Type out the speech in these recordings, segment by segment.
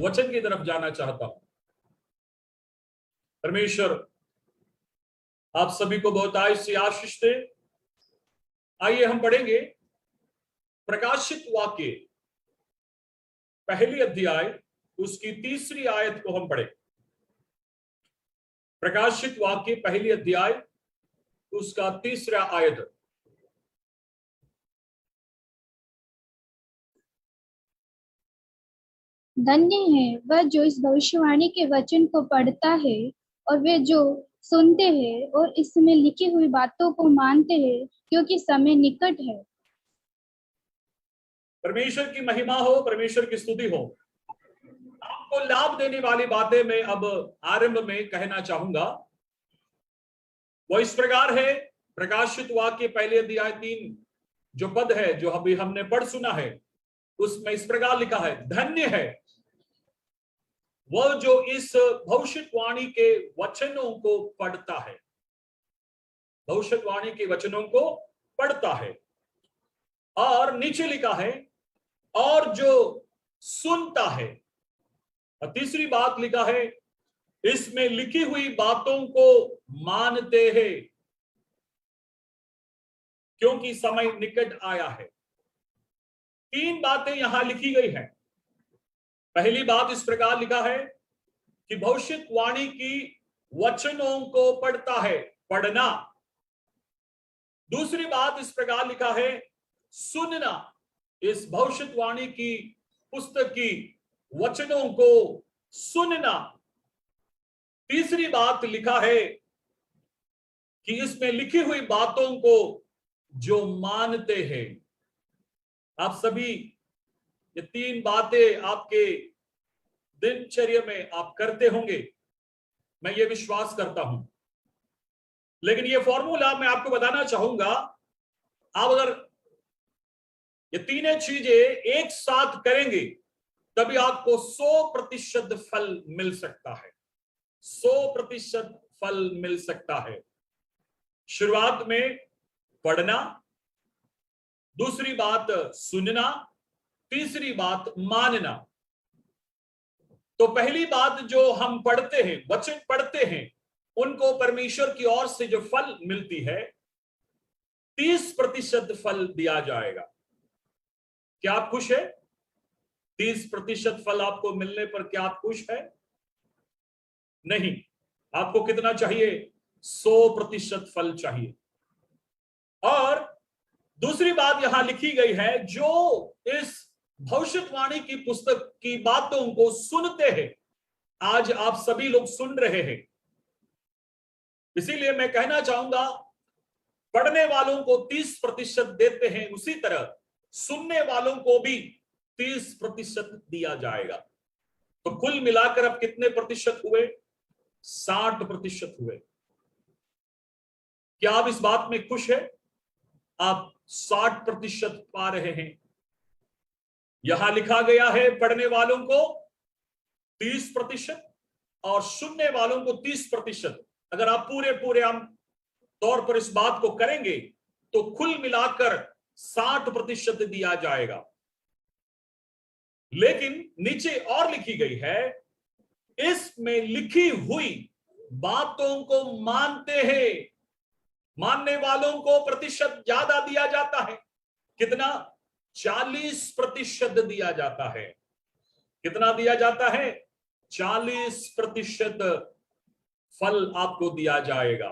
वचन की तरफ जाना चाहता हूं। परमेश्वर आप सभी को बहुत आयत से आशीष दे। आइए हम पढ़ेंगे प्रकाशित वाक्य पहली अध्याय उसकी तीसरी आयत को हम पढ़े। प्रकाशित वाक्य पहली अध्याय उसका तीसरा आयत। धन्य है वह जो इस भविष्यवाणी के वचन को पढ़ता है और वे जो सुनते हैं और इसमें लिखी हुई बातों को मानते हैं, क्योंकि समय निकट है। परमेश्वर की महिमा हो, परमेश्वर की स्तुति हो। आपको लाभ देने वाली बातें मैं अब आरंभ में कहना चाहूंगा। वो इस प्रकार है, प्रकाशित वाक्य पहले अध्याय 3 जो पद है जो अभी हमने पढ़ सुना है, उसमें इस प्रकार लिखा है, धन्य है वह जो इस भविष्यवाणी के वचनों को पढ़ता है। भविष्यवाणी के वचनों को पढ़ता है। और नीचे लिखा है और जो सुनता है। और तीसरी बात लिखा है, इसमें लिखी हुई बातों को मानते हैं, क्योंकि समय निकट आया है। तीन बातें यहां लिखी गई हैं। पहली बात इस प्रकार लिखा है कि भविष्यवाणी की वचनों को पढ़ता है, पढ़ना। दूसरी बात इस प्रकार लिखा है, सुनना, इस भविष्यवाणी की पुस्तक की वचनों को सुनना। तीसरी बात लिखा है कि इसमें लिखी हुई बातों को जो मानते हैं। आप सभी ये तीन बातें आपके दिनचर्या में आप करते होंगे, मैं ये विश्वास करता हूं। लेकिन ये फॉर्मूला मैं आपको बताना चाहूंगा, आप अगर ये तीनों चीजें एक साथ करेंगे तभी आपको 100% फल मिल सकता है। 100% फल मिल सकता है। शुरुआत में पढ़ना, दूसरी बात सुनना, तीसरी बात मानना। तो पहली बात जो हम पढ़ते हैं, वचन पढ़ते हैं, उनको परमेश्वर की ओर से जो फल मिलती है 30% फल दिया जाएगा। क्या आप खुश है? 30% फल आपको मिलने पर क्या आप खुश है? नहीं। आपको कितना चाहिए? 100% फल चाहिए। और दूसरी बात यहां लिखी गई है, जो इस भविष्यवाणी की पुस्तक की बातों को सुनते हैं। आज आप सभी लोग सुन रहे हैं, इसीलिए मैं कहना चाहूंगा, पढ़ने वालों को 30% देते हैं, उसी तरह सुनने वालों को भी 30% दिया जाएगा। तो कुल मिलाकर अब कितने प्रतिशत हुए? 60% हुए। क्या आप इस बात में खुश है? आप 60% पा रहे हैं। यहां लिखा गया है पढ़ने वालों को 30% और सुनने वालों को 30%। अगर आप पूरे हम तौर पर इस बात को करेंगे तो कुल मिलाकर 60% दिया जाएगा। लेकिन नीचे और लिखी गई है, इसमें लिखी हुई बातों को मानते हैं। मानने वालों को प्रतिशत ज्यादा दिया जाता है। कितना? 40% दिया जाता है। कितना दिया जाता है? 40% फल आपको दिया जाएगा।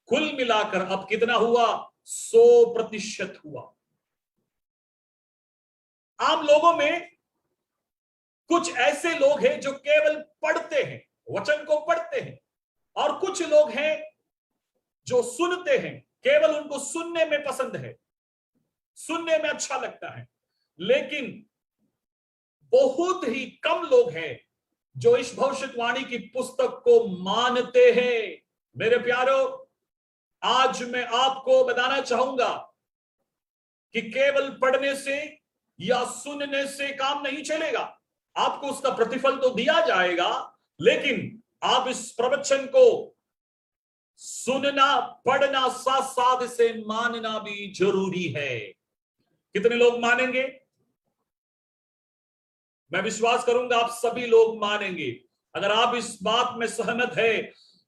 कुल मिलाकर अब कितना हुआ? 100% हुआ। आम लोगों में कुछ ऐसे लोग हैं जो केवल पढ़ते हैं, वचन को पढ़ते हैं, और कुछ लोग हैं जो सुनते हैं, केवल उनको सुनने में पसंद है, सुनने में अच्छा लगता है। लेकिन बहुत ही कम लोग हैं जो इस भविष्यवाणी की पुस्तक को मानते हैं। मेरे प्यारो, आज मैं आपको बताना चाहूंगा कि केवल पढ़ने से या सुनने से काम नहीं चलेगा। आपको उसका प्रतिफल तो दिया जाएगा, लेकिन आप इस प्रवचन को सुनना, पढ़ना, साथ साथ इसे मानना भी जरूरी है। कितने लोग मानेंगे? मैं विश्वास करूंगा आप सभी लोग मानेंगे। अगर आप इस बात में सहमत है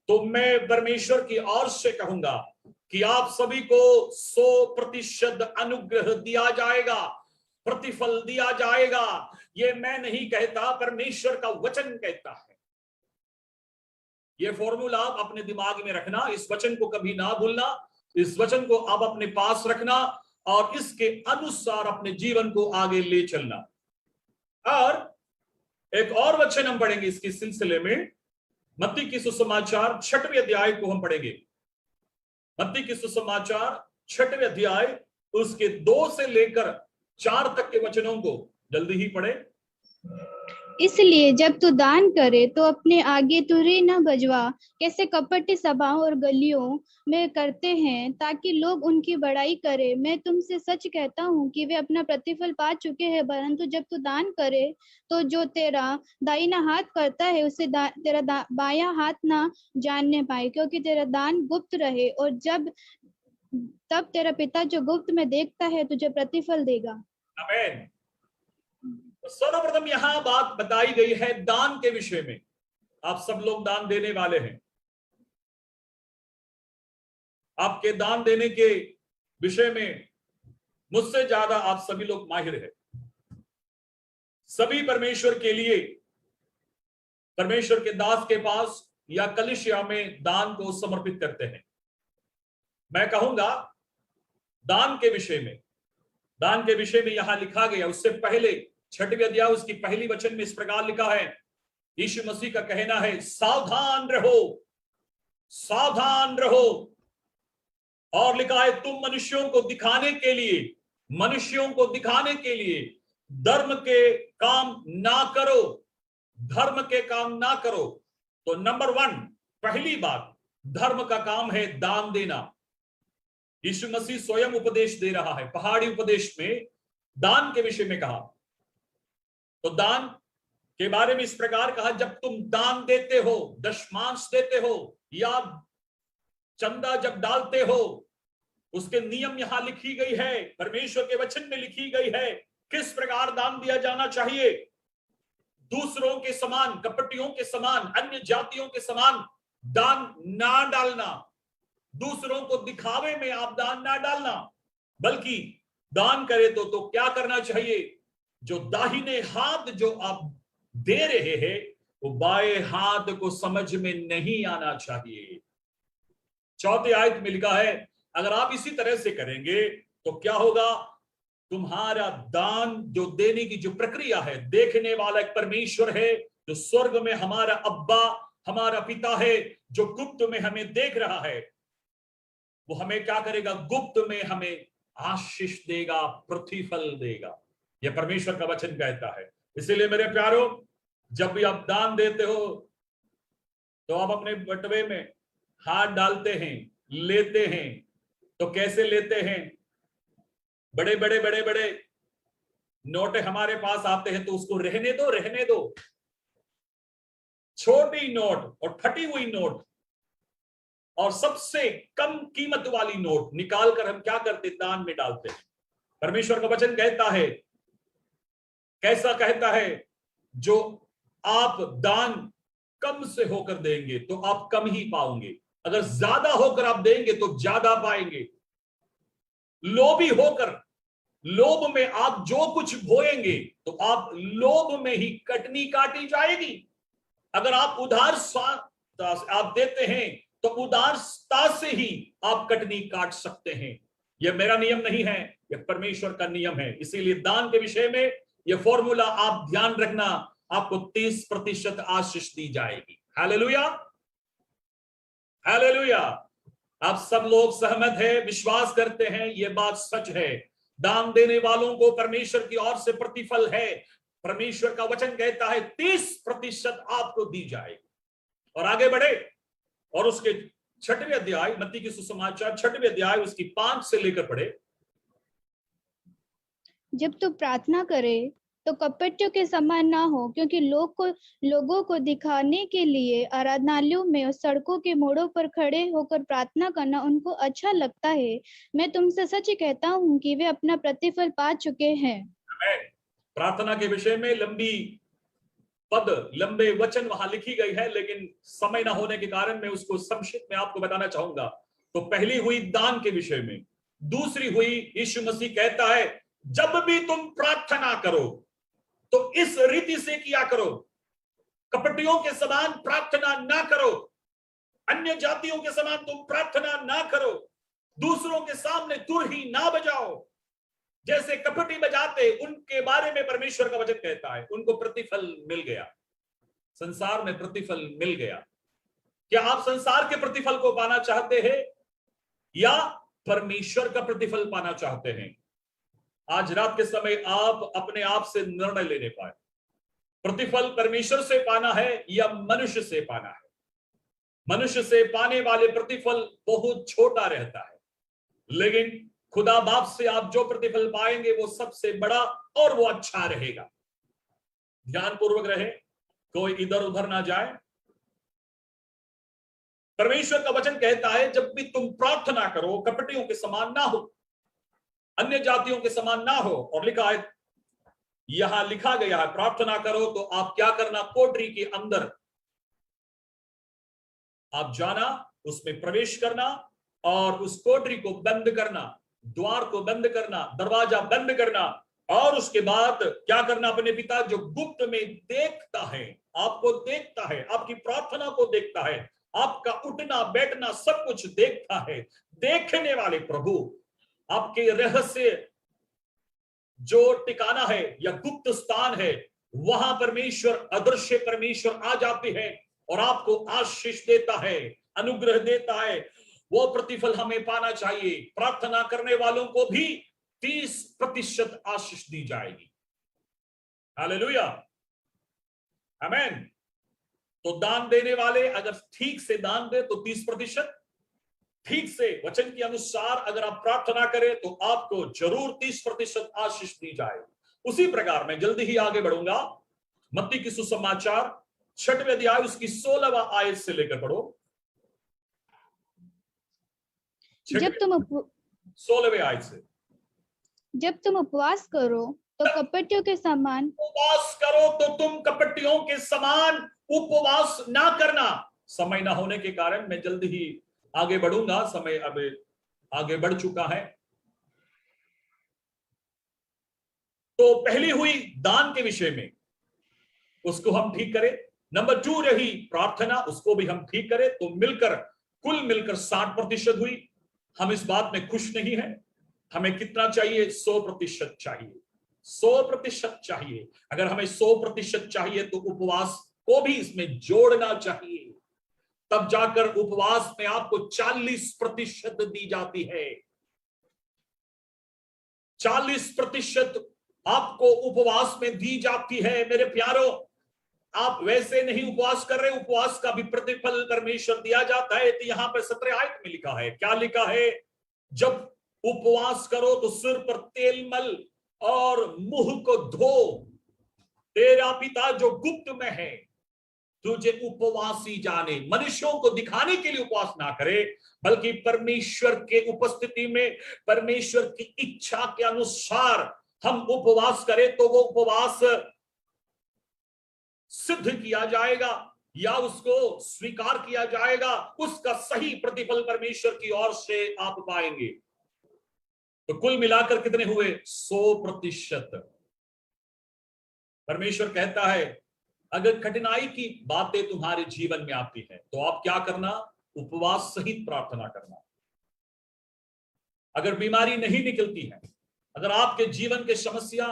तो मैं परमेश्वर की ओर से कहूंगा कि आप सभी को 100% अनुग्रह दिया जाएगा, प्रतिफल दिया जाएगा। ये मैं नहीं कहता, परमेश्वर का वचन कहता है। ये फॉर्मूला आप अपने दिमाग में रखना, इस वचन को कभी ना भूलना, इस वचन को आप अपने पास रखना और इसके अनुसार अपने जीवन को आगे ले चलना। और एक और वचन हम पढ़ेंगे इसके सिलसिले में, मत्ती की सुसमाचार 6वें अध्याय को हम पढ़ेंगे। मत्ती की सुसमाचार 6वें अध्याय उसके 2 से लेकर 4 तक के वचनों को जल्दी ही पढ़े। इसलिए जब तू दान करे तो अपने आगे तुरही न बजवा, कैसे कपटी सभाओं और गलियों में करते हैं, ताकि लोग उनकी बड़ाई करें। मैं तुमसे सच कहता हूँ कि वे अपना प्रतिफल पा चुके हैं। परंतु जब तू दान करे तो जो तेरा दाहिना हाथ करता है उसे तेरा बायां हाथ ना जानने पाए, क्योंकि तेरा दान गुप्त रहे, और तब तेरा पिता जो गुप्त में देखता है तुझे प्रतिफल देगा। आमीन। सर्वप्रथम यहां बात बताई गई है दान के विषय में। आप सब लोग दान देने वाले हैं। आपके दान देने के विषय में मुझसे ज्यादा आप सभी लोग माहिर हैं। सभी परमेश्वर के लिए, परमेश्वर के दास के पास या कलीसिया में दान को समर्पित करते हैं। मैं कहूंगा दान के विषय में यहां लिखा गया, उससे पहले 6वें अध्याय उसकी पहली वचन में इस प्रकार लिखा है, यीशु मसीह का कहना है, सावधान रहो, सावधान रहो। और लिखा है, तुम मनुष्यों को दिखाने के लिए धर्म के काम ना करो, धर्म के काम ना करो। तो नंबर 1, पहली बात, धर्म का काम है दान देना। यीशु मसीह स्वयं उपदेश दे रहा है, पहाड़ी उपदेश में दान के विषय में कहा। तो दान के बारे में इस प्रकार कहा, जब तुम दान देते हो, दशमांश देते हो या चंदा जब डालते हो, उसके नियम यहां लिखी गई है, परमेश्वर के वचन में लिखी गई है किस प्रकार दान दिया जाना चाहिए। दूसरों के समान, कपटियों के समान, अन्य जातियों के समान दान ना डालना, दूसरों को दिखावे में आप दान ना डालना, बल्कि दान करे तो क्या करना चाहिए, जो दाहिने हाथ जो आप दे रहे हैं वो बाएं हाथ को समझ में नहीं आना चाहिए। 4th आयत में लिखा है, अगर आप इसी तरह से करेंगे तो क्या होगा, तुम्हारा दान जो देने की जो प्रक्रिया है, देखने वाला एक परमेश्वर है जो स्वर्ग में हमारा अब्बा, हमारा पिता है, जो गुप्त में हमें देख रहा है, वो हमें क्या करेगा, गुप्त में हमें आशीष देगा, प्रतिफल देगा। यह परमेश्वर का वचन कहता है। इसीलिए मेरे प्यारों, जब भी आप दान देते हो तो आप अपने बटवे में हाथ डालते हैं, लेते हैं। तो कैसे लेते हैं, बड़े बड़े नोट हमारे पास आते हैं तो उसको रहने दो। छोटी नोट और फटी हुई नोट और सबसे कम कीमत वाली नोट निकाल कर हम क्या करते, दान में डालते हैं। परमेश्वर का वचन कहता है, कैसा कहता है, जो आप दान कम से होकर देंगे तो आप कम ही पाओगे, अगर ज्यादा होकर आप देंगे तो ज्यादा पाएंगे। लोभी होकर, लोभ में आप जो कुछ बोएंगे तो आप लोभ में ही कटनी काटी जाएगी। अगर आप उधार आप देते हैं तो उदारता से ही आप कटनी काट सकते हैं। यह मेरा नियम नहीं है, यह परमेश्वर का नियम है। इसीलिए दान के विषय में यह फॉर्मूला आप ध्यान रखना, आपको 30% आशीष दी जाएगी। Hallelujah, hallelujah. आप सब लोग सहमत है, विश्वास करते हैं यह बात सच है। दान देने वालों को परमेश्वर की ओर से प्रतिफल है। परमेश्वर का वचन कहता है 30% आपको दी जाएगी। और आगे बढ़े और उसके 6वें अध्याय, मत्ती की सुसमाचार 6वें अध्याय उसकी 5 से लेकर पढ़े। जब तू प्रार्थना करे तो कपटियों के समान ना हो, क्योंकि लोगों को दिखाने के लिए आराधनालयों में और सड़कों के मोड़ों पर खड़े होकर प्रार्थना करना उनको अच्छा लगता है। मैं तुमसे सच कहता हूँ कि वे अपना प्रतिफल पा चुके हैं। प्रार्थना के विषय में लंबी पद, लंबे वचन वहां लिखी गई है, लेकिन समय ना होने के कारण मैं उसको संक्षिप्त में आपको बताना चाहूंगा। तो पहली हुई दान के विषय में, दूसरी हुई यीशु मसीह कहता है जब भी तुम प्रार्थना करो तो इस रीति से किया करो, कपटियों के समान प्रार्थना ना करो, अन्य जातियों के समान तुम प्रार्थना ना करो, दूसरों के सामने तुर ही ना बजाओ जैसे कपटी बजाते, उनके बारे में परमेश्वर का वचन कहता है उनको प्रतिफल मिल गया, संसार में प्रतिफल मिल गया। क्या आप संसार के प्रतिफल को पाना चाहते हैं या परमेश्वर का प्रतिफल पाना चाहते हैं? आज रात के समय आप अपने आप से निर्णय लेने पाए, प्रतिफल परमेश्वर से पाना है या मनुष्य से पाना है। मनुष्य से पाने वाले प्रतिफल बहुत छोटा रहता है, लेकिन खुदा बाप से आप जो प्रतिफल पाएंगे वो सबसे बड़ा और वो अच्छा रहेगा। ध्यानपूर्वक रहे, कोई इधर उधर ना जाए। परमेश्वर का वचन कहता है जब भी तुम प्रार्थना करो कपटियों के समान ना हो, अन्य जातियों के समान ना हो। और लिखा है, यहां लिखा गया है प्रार्थना करो तो आप क्या करना, कोठरी के अंदर आप जाना, उसमें प्रवेश करना और उस कोठरी को बंद करना, द्वार को बंद करना, दरवाजा बंद करना, और उसके बाद क्या करना, अपने पिता जो गुप्त में देखता है, आपको देखता है, आपकी प्रार्थना को देखता है, आपका उठना बैठना सब कुछ देखता है, देखने वाले प्रभु आपके रहस्य जो टिकाना है या गुप्त स्थान है वहां परमेश्वर, अदृश्य परमेश्वर आ जाते हैं और आपको आशीष देता है, अनुग्रह देता है। वो प्रतिफल हमें पाना चाहिए। प्रार्थना करने वालों को भी 30% आशीष दी जाएगी। हालेलुया, आमेन। तो दान देने वाले अगर ठीक से दान दे तो 30%, ठीक से वचन के अनुसार अगर आप प्रार्थना करें तो आपको जरूर 30% आशीष दी जाए। उसी प्रकार मैं जल्दी ही आगे बढ़ूंगा। मत्ती की सुसमाचार 6वें अध्याय उसकी 16वां आयत से लेकर पढ़ो। जब तुम 16वें आयत से, जब तुम उपवास करो तो कपटियों के समान उपवास करो तो तुम कपटियों के समान उपवास ना करना। समय ना होने के कारण मैं जल्दी ही आगे बढ़ूंगा, समय अब आगे बढ़ चुका है। तो पहली हुई दान के विषय में, उसको हम ठीक करें। नंबर 2 रही प्रार्थना, उसको भी हम ठीक करें। तो मिलकर कुल मिलकर 60% हुई। हम इस बात में खुश नहीं है। हमें कितना चाहिए? 100% चाहिए, 100% चाहिए। अगर हमें 100% चाहिए तो उपवास को भी इसमें जोड़ना चाहिए, तब जाकर उपवास में आपको 40% दी जाती है। 40% आपको उपवास में दी जाती है। मेरे प्यारों, आप वैसे नहीं उपवास कर रहे, उपवास का भी प्रतिफल परमेश्वर दिया जाता है। तो यहां पर 17 आयत में लिखा है, क्या लिखा है? जब उपवास करो तो सिर पर तेल मल और मुंह को धो, तेरा पिता जो गुप्त में है तुझे उपवासी जाने। मनुष्यों को दिखाने के लिए उपवास ना करे, बल्कि परमेश्वर के उपस्थिति में, परमेश्वर की इच्छा के अनुसार हम उपवास करें तो वो उपवास सिद्ध किया जाएगा या उसको स्वीकार किया जाएगा। उसका सही प्रतिफल परमेश्वर की ओर से आप पाएंगे। तो कुल मिलाकर कितने हुए? 100%। परमेश्वर कहता है अगर कठिनाई की बातें तुम्हारे जीवन में आती है तो आप क्या करना? उपवास सहित प्रार्थना करना। अगर बीमारी नहीं निकलती है, अगर आपके जीवन के समस्या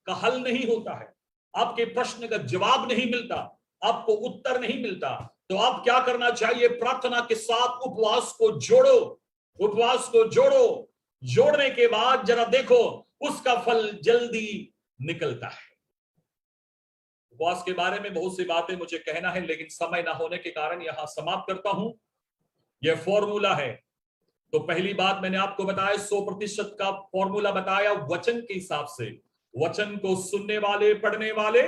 का हल नहीं होता है, आपके प्रश्न का जवाब नहीं मिलता, आपको उत्तर नहीं मिलता, तो आप क्या करना चाहिए? प्रार्थना के साथ उपवास को जोड़ो, उपवास को जोड़ो। जोड़ने के बाद जरा देखो उसका फल जल्दी निकलता है। उपवास के बारे में बहुत सी बातें मुझे कहना है, लेकिन समय ना होने के कारण यहां समाप्त करता हूं। यह फॉर्मूला है। तो पहली बात मैंने आपको बताया, 100% का फॉर्मूला बताया वचन के हिसाब से। वचन को सुनने वाले, पढ़ने वाले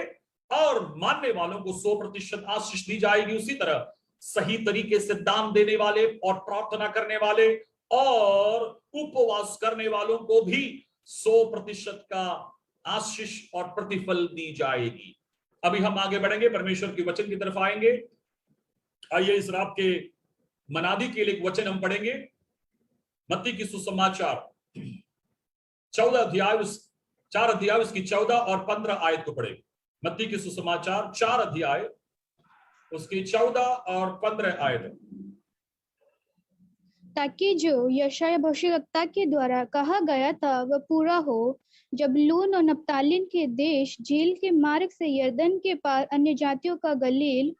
और मानने वालों को 100% आशीष दी जाएगी। उसी तरह सही तरीके से दान देने वाले और प्रार्थना करने वाले और उपवास करने वालों को भी 100% का आशीष और प्रतिफल दी जाएगी। अभी हम आगे बढ़ेंगे, परमेश्वर के वचन की तरफ आएंगे। आइए इस रात के मनादी के लिए एक वचन हम पढ़ेंगे। मत्ती की सुसमाचार 14 अध्याय, 4 अध्याय उसकी 14 और 15 आयत को पढ़े। मत्ती की सुसमाचार 4 अध्याय उसकी 14 और 15 आयत। ताकि जो यशायाह भविष्यवक्ता के द्वारा कहा गया था वह पूरा हो, जबूलून और नप्तालीन के देश, झील के मार्ग से यरदन के पार अन्य जातियों का गलील,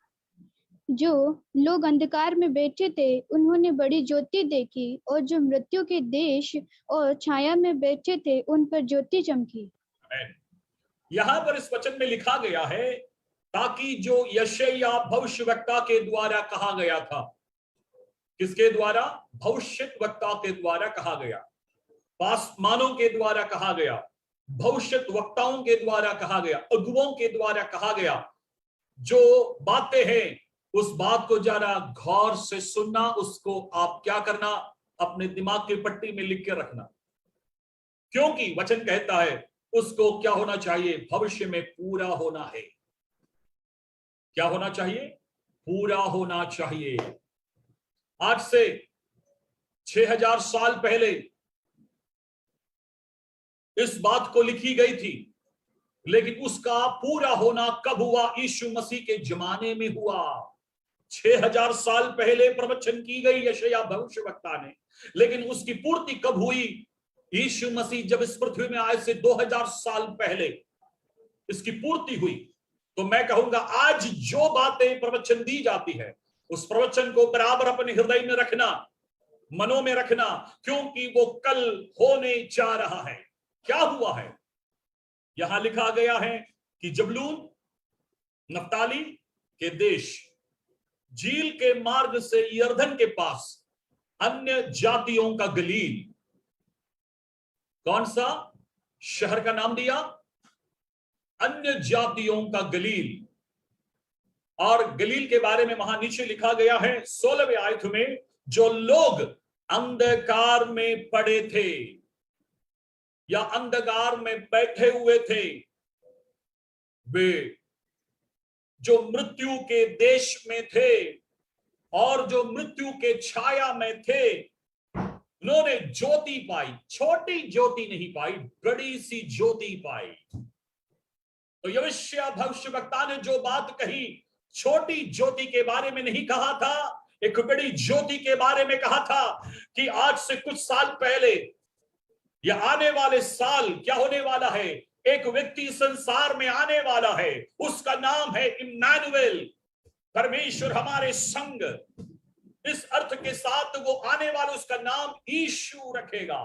जो लोग अंधकार में बैठे थे उन्होंने बड़ी ज्योति देखी, और जो मृत्यु के देश और छाया में बैठे थे उन पर ज्योति चमकी। यहां पर इस वचन में लिखा गया है, ताकि जो यशायाह भविष्यवक्ता के द्वारा कहा गया था। किसके द्वारा? भविष्यवक्ता के द्वारा कहा गया, पासमानों के द्वारा कहा गया, भविष्यवक्ताओं के द्वारा कहा गया, अगुओं के द्वारा कहा गया। जो बातें हैं उस बात को जरा गौर से सुनना, उसको आप क्या करना, अपने दिमाग की पट्टी में लिख के रखना, क्योंकि वचन कहता है उसको क्या होना चाहिए? भविष्य में पूरा होना है। क्या होना चाहिए? पूरा होना चाहिए। आज से 6000 साल पहले इस बात को लिखी गई थी, लेकिन उसका पूरा होना कब हुआ? यीशु मसीह के जमाने में हुआ। 6000 साल पहले प्रवचन की गई यशायाह भविष्यवक्ता ने, लेकिन उसकी पूर्ति कब हुई? यीशु मसीह जब इस पृथ्वी में आए से 2000 साल पहले इसकी पूर्ति हुई। तो मैं कहूंगा आज जो बातें प्रवचन दी जाती है उस प्रवचन को बराबर अपने हृदय में रखना, मनों में रखना, क्योंकि वो कल होने जा रहा है। क्या हुआ है? यहां लिखा गया है कि जबूलून नप्ताली के देश, झील के मार्ग से यरदन के पास अन्य जातियों का गलील। कौन सा शहर का नाम दिया? अन्य जातियों का गलील। और गलील के बारे में वहां नीचे लिखा गया है 16वें आयत में, जो लोग अंधकार में पड़े थे या अंधकार में बैठे हुए थे, वे जो मृत्यु के देश में थे और जो मृत्यु के छाया में थे, उन्होंने ज्योति पाई। छोटी ज्योति नहीं पाई, बड़ी सी ज्योति पाई। तो यशायाह भविष्यवक्ता ने जो बात कही, छोटी ज्योति के बारे में नहीं कहा था, एक बड़ी ज्योति के बारे में कहा था कि आज से कुछ साल पहले या आने वाले साल क्या होने वाला है? एक व्यक्ति संसार में आने वाला है, उसका नाम है इम्मानुएल, परमेश्वर हमारे संग। इस अर्थ के साथ वो आने वाला, उसका नाम यीशु रखेगा।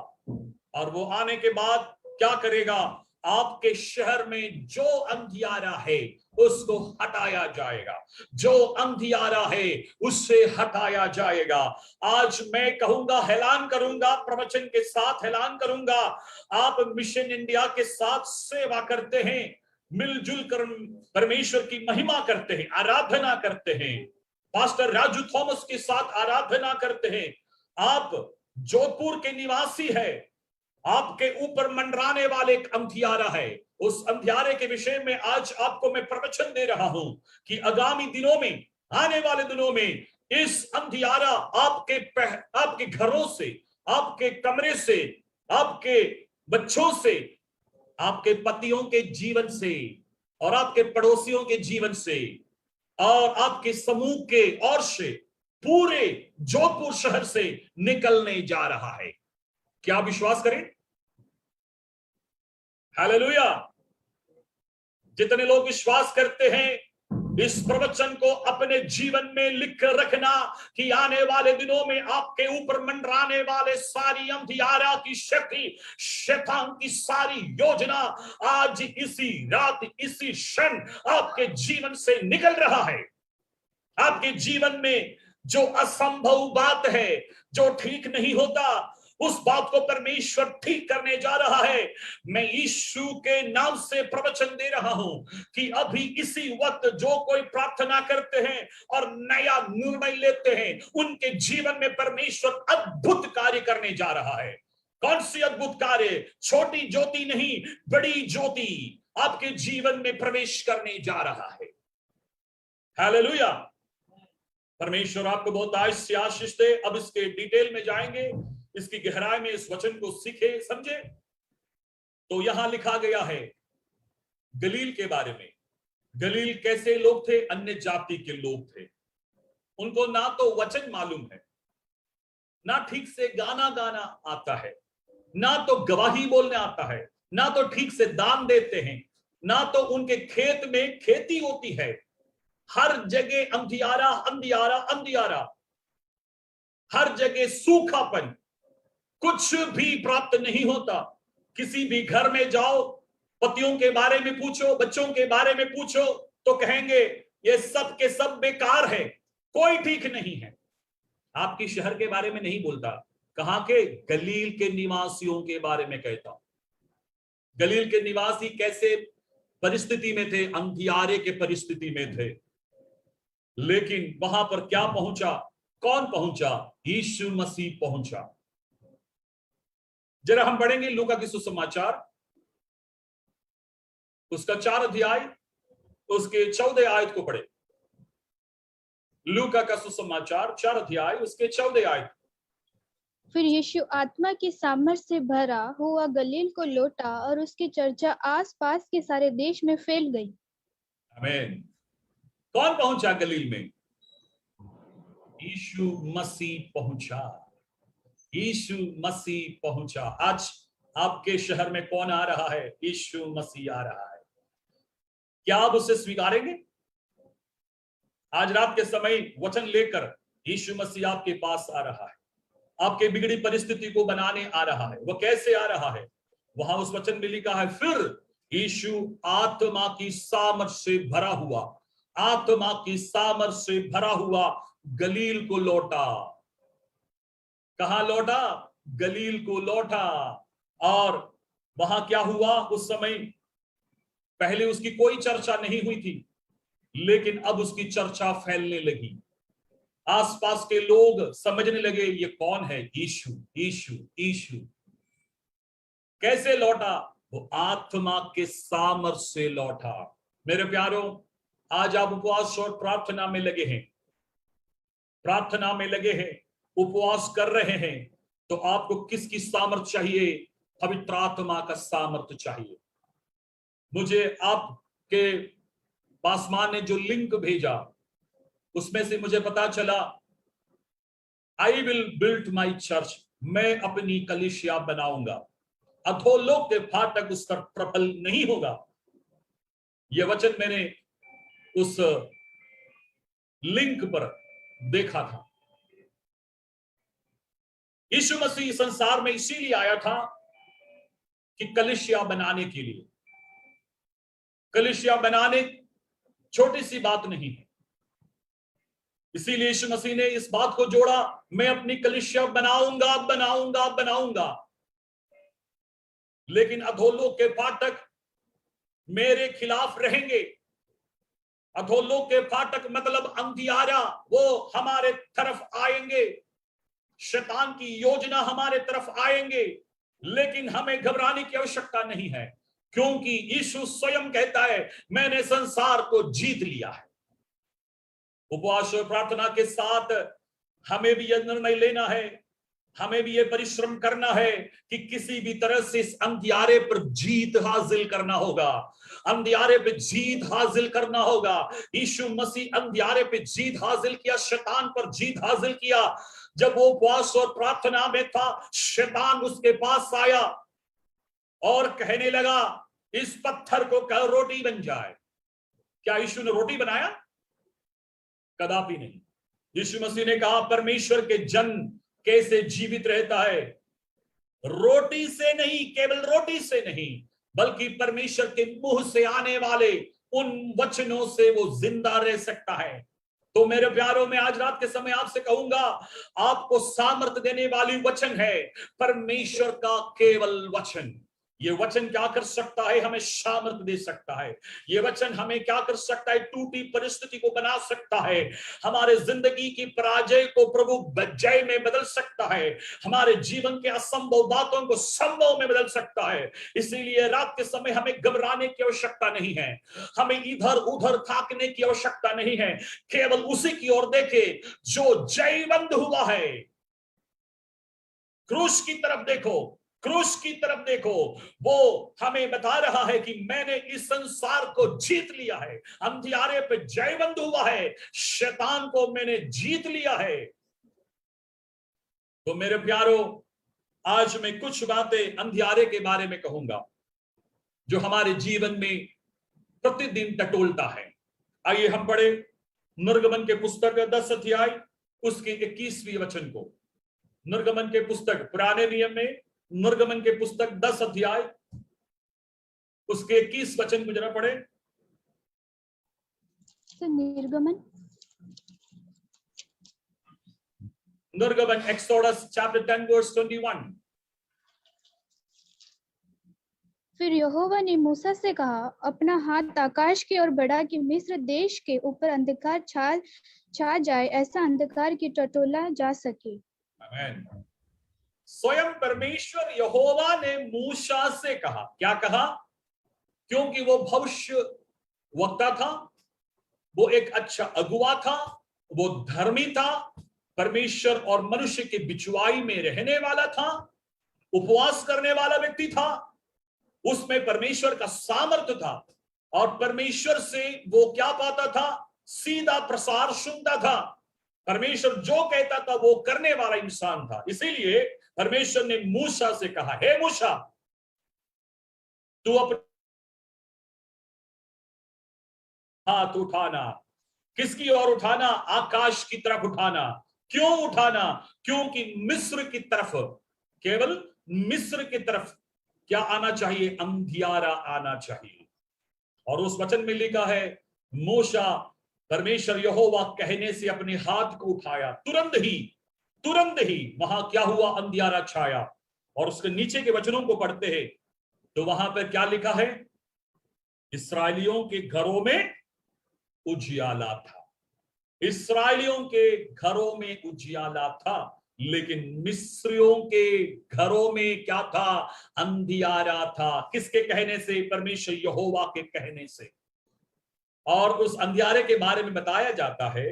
और वो आने के बाद क्या करेगा? आपके शहर में जो अंधियारा है उसको हटाया जाएगा, जो अंधियारा है उससे हटाया जाएगा। आज मैं कहूंगा, ऐलान करूंगा, प्रवचन के साथ ऐलान करूंगा, आप मिशन इंडिया के साथ सेवा करते हैं, मिलजुल कर परमेश्वर की महिमा करते हैं, आराधना करते हैं, पास्टर राजू थॉमस के साथ आराधना करते हैं। आप जोधपुर के निवासी है, आपके ऊपर मंडराने वाले एक अंधियारा है। उस अंधियारे के विषय में आज आपको मैं प्रवचन दे रहा हूं कि आगामी दिनों में, आने वाले दिनों में इस अंधियारा आपके घरों से, आपके कमरे से, आपके बच्चों से, आपके पतियों के जीवन से और आपके पड़ोसियों के जीवन से और आपके समूह के और से, पूरे जोधपुर शहर से निकलने जा रहा है। क्या विश्वास करें? हालेलुया। जितने लोग विश्वास करते हैं, इस प्रवचन को अपने जीवन में लिख कर रखना कि आने वाले दिनों में आपके ऊपर मंडराने वाले सारी अंधियारा की शक्ति, शैतान की सारी योजना आज इसी रात, इसी क्षण आपके जीवन से निकल रहा है। आपके जीवन में जो असंभव बात है, जो ठीक नहीं होता, उस बात को परमेश्वर ठीक करने जा रहा है। मैं यीशु के नाम से प्रवचन दे रहा हूं कि अभी इसी वक्त जो कोई प्रार्थना करते हैं और नया निर्णय लेते हैं, उनके जीवन में परमेश्वर अद्भुत कार्य करने जा रहा है। कौन सी अद्भुत कार्य, छोटी ज्योति नहीं, बड़ी ज्योति आपके जीवन में प्रवेश करने जा रहा है। हालेलुया। परमेश्वर आपको बहुत आशीष दे। अब इसके डिटेल में जाएंगे, इसकी गहराई में इस वचन को सीखे, समझे। तो यहां लिखा गया है गलील के बारे में। गलील कैसे लोग थे? अन्य जाति के लोग थे। उनको ना तो वचन मालूम है, ना ठीक से गाना गाना आता है, ना तो गवाही बोलने आता है, ना तो ठीक से दान देते हैं, ना तो उनके खेत में खेती होती है। हर जगह अंधियारा अंधियारा अंधियारा, हर जगह सूखापन, कुछ भी प्राप्त नहीं होता। किसी भी घर में जाओ, पतियों के बारे में पूछो, बच्चों के बारे में पूछो, तो कहेंगे ये सब के सब बेकार है, कोई ठीक नहीं है। आपकी शहर के बारे में नहीं बोलता, कहां के? गलील के निवासियों के बारे में कहता। गलील के निवासी कैसे परिस्थिति में थे? अंधियारे के परिस्थिति में थे। लेकिन वहां पर क्या पहुंचा? कौन पहुंचा? यीशु मसीह पहुंचा। जरा हम पढ़ेंगे लूका की सुसमाचार, उसका 4 अध्याय, उसके 14 आयत को पढ़े। लूका का सुसमाचार 4 अध्याय, उसके 14 आयत। फिर यीशु आत्मा की सामर्थ से भरा हुआ गलील को लौटा और उसकी चर्चा आसपास के सारे देश में फैल गई। आमीन। कौन पहुंचा गलील में? यीशु मसीह पहुंचा। यीशु मसीह पहुंचा। आज आपके शहर में कौन आ रहा है? यीशु मसीह आ रहा है। क्या आप उसे स्वीकारेंगे? आज रात के समय वचन लेकर यीशु मसीह आपके पास आ रहा है, आपके बिगड़ी परिस्थिति को बनाने आ रहा है। वह कैसे आ रहा है? वहां उस वचन में लिखा है, फिर यीशु आत्मा की सामर्थ से भरा हुआ, आत्मा की सामर्थ से भरा हुआ गलील को लौटा। कहां लौटा? गलील को लौटा। और वहां क्या हुआ? उस समय पहले उसकी कोई चर्चा नहीं हुई थी, लेकिन अब उसकी चर्चा फैलने लगी। आसपास के लोग समझने लगे ये कौन है? यीशु, यीशु, यीशु। कैसे लौटा? वो आत्मा के सामर्थ से लौटा। मेरे प्यारों, आज आप उपवास और प्रार्थना में लगे हैं, प्रार्थना में लगे हैं, उपवास कर रहे हैं, तो आपको किसकी सामर्थ चाहिए? पवित्र आत्मा का सामर्थ चाहिए। मुझे आपके पासवान ने जो लिंक भेजा, उसमें से मुझे पता चला, I will build my church, मैं अपनी कलीसिया बनाऊंगा, अधोलोक के फाटक उस पर प्रबल नहीं होगा। यह वचन मैंने उस लिंक पर देखा था। यीशु मसीह संसार में इसीलिए आया था कि कलीसिया बनाने के लिए। कलीसिया बनाने छोटी सी बात नहीं है, इसीलिए यीशु मसीह ने इस बात को जोड़ा, मैं अपनी कलीसिया बनाऊंगा बनाऊंगा बनाऊंगा, लेकिन अधोलोक के फाटक मेरे खिलाफ रहेंगे। अधोलोक के फाटक मतलब अंधियारा, वो हमारे तरफ आएंगे, शैतान की योजना हमारे तरफ आएंगे। लेकिन हमें घबराने की आवश्यकता नहीं है, क्योंकि यीशु स्वयं कहता है, मैंने संसार को जीत लिया है। उपवास और प्रार्थना के साथ हमें भी यह निर्णय लेना है, हमें भी ये परिश्रम करना है कि किसी भी तरह से इस अंधियारे पर जीत हासिल करना होगा। अंधियारे पे जीत हासिल करना होगा। यीशु मसीह अंधियारे पे जीत हासिल किया, शैतान पर जीत हासिल किया। जब वो उपवास और प्रार्थना में था, शैतान उसके पास आया और कहने लगा, इस पत्थर को कहो रोटी बन जाए। क्या यीशु ने रोटी बनाया? कदापि नहीं। यीशु मसीह ने कहा, परमेश्वर के जन कैसे जीवित रहता है? रोटी से नहीं, केवल रोटी से नहीं, बल्कि परमेश्वर के मुंह से आने वाले उन वचनों से वो जिंदा रह सकता है। तो मेरे प्यारों, में आज रात के समय आपसे कहूंगा, आपको सामर्थ देने वाली वचन है परमेश्वर का केवल वचन। ये वचन क्या कर सकता है? हमें सामर्थ दे सकता है। ये वचन हमें क्या कर सकता है? टूटी परिस्थिति को बना सकता है। हमारे जिंदगी की पराजय को प्रभु जय में बदल सकता है। हमारे जीवन के असंभव बातों को संभव में बदल सकता है। इसीलिए रात के समय हमें घबराने की आवश्यकता नहीं है, हमें इधर उधर थाकने की आवश्यकता नहीं है। केवल उसी की ओर देखे जो जयवंत हुआ है। क्रूस की तरफ देखो, क्रूस की तरफ देखो। वो हमें बता रहा है कि मैंने इस संसार को जीत लिया है, अंधियारे पे जयवंत हुआ है, शैतान को मैंने जीत लिया है। तो मेरे प्यारो, आज मैं कुछ बातें अंधियारे के बारे में कहूंगा जो हमारे जीवन में प्रतिदिन टटोलता है। आइए हम पढ़े निर्गमन के पुस्तक 10 अध्याय उसके 21वें वचन को। निर्गमन के पुस्तक, पुराने नियम में निर्गमन के पुस्तक 10 अध्याय उसके 21 वचन को जरा पढ़े। निर्गमन एक्सोडस चैप्टर 10 वर्स 21। फिर यहोवा ने मूसा से कहा, अपना हाथ आकाश की ओर बढ़ा कि मिस्र देश के ऊपर अंधकार छा जाए, ऐसा अंधकार की टटोला जा सके। आमीन। स्वयं परमेश्वर यहोवा ने मूसा से कहा। क्या कहा? क्योंकि वो भविष्य वक्ता था, वो एक अच्छा अगुवा था, वो धर्मी था, परमेश्वर और मनुष्य के बिचवाई में रहने वाला था, उपवास करने वाला व्यक्ति था, उसमें परमेश्वर का सामर्थ्य था और परमेश्वर से वो क्या पाता था? सीधा प्रसार सुनता था। परमेश्वर जो कहता था वो करने वाला इंसान था। इसीलिए परमेश्वर ने मूसा से कहा, हे मूसा, तू अपने हाथ उठाना। किसकी ओर उठाना? आकाश की तरफ उठाना। क्यों उठाना? क्योंकि मिस्र की तरफ, केवल मिस्र की तरफ क्या आना चाहिए? अंधियारा आना चाहिए। और उस वचन में लिखा है, मूसा परमेश्वर यहोवा कहने से अपने हाथ को उठाया, तुरंत ही वहां क्या हुआ? अंधियारा छाया। और उसके नीचे के वचनों को पढ़ते हैं तो वहां पर क्या लिखा है? इस्राएलियों के घरों में उजियाला था। इस्राएलियों के घरों में उजियाला था, लेकिन मिस्रियों के घरों में क्या था? अंधियारा था। किसके कहने से? परमेश्वर यहोवा के कहने से। और उस अंधियारे के बारे में बताया जाता है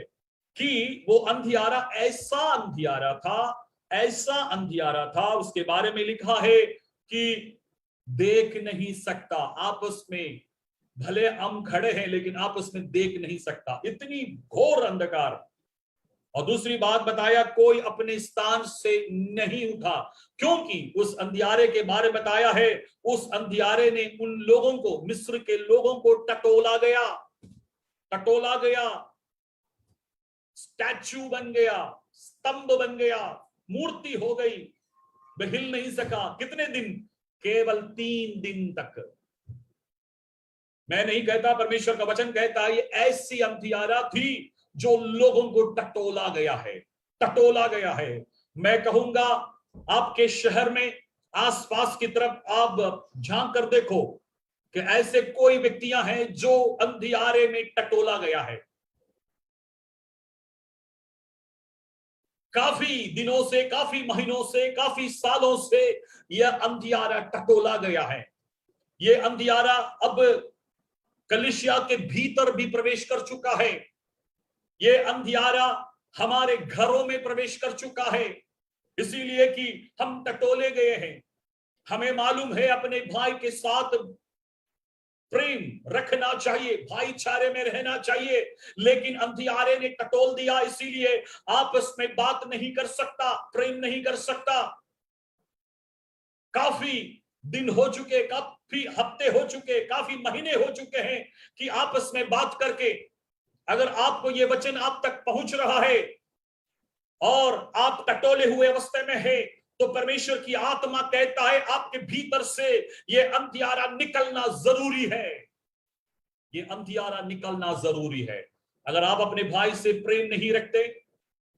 कि वो अंधियारा ऐसा अंधियारा था, ऐसा अंधियारा था, उसके बारे में लिखा है कि देख नहीं सकता। आपस में भले हम खड़े हैं लेकिन आपस में देख नहीं सकता, इतनी घोर अंधकार। और दूसरी बात बताया, कोई अपने स्थान से नहीं उठा, क्योंकि उस अंधियारे के बारे में बताया है, उस अंधियारे ने उन लोगों को, मिस्र के लोगों को टटोला गया, स्टैचू बन गया, स्तंभ बन गया, मूर्ति हो गई, वह हिल नहीं सका। कितने दिन? केवल 3 दिन तक। मैं नहीं कहता, परमेश्वर का वचन कहता है ये ऐसी अंधियारा थी जो लोगों को टटोला गया है, टटोला गया है। मैं कहूंगा आपके शहर में आसपास की तरफ आप झांक कर देखो कि ऐसे कोई व्यक्तियां हैं जो अंधियारे में टटोला गया है। काफी दिनों से, काफी महीनों से, काफी सालों से यह अंधियारा टटोला गया है। यह अंधियारा अब कलीसिया के भीतर भी प्रवेश कर चुका है। यह अंधियारा हमारे घरों में प्रवेश कर चुका है, इसीलिए कि हम टटोले गए हैं। हमें मालूम है अपने भाई के साथ प्रेम रखना चाहिए, भाईचारे में रहना चाहिए, लेकिन अंधियारे ने टटोल दिया, इसीलिए आपस में बात नहीं कर सकता, प्रेम नहीं कर सकता। काफी दिन हो चुके, काफी हफ्ते हो चुके, काफी महीने हो चुके हैं कि आपस में बात करके, अगर आपको ये वचन आप तक पहुंच रहा है और आप टटोले हुए अवस्था में है, तो परमेश्वर की आत्मा कहता है आपके भीतर से ये अंधियारा निकलना जरूरी है। ये अंधियारा निकलना जरूरी है। अगर आप अपने भाई से प्रेम नहीं रखते,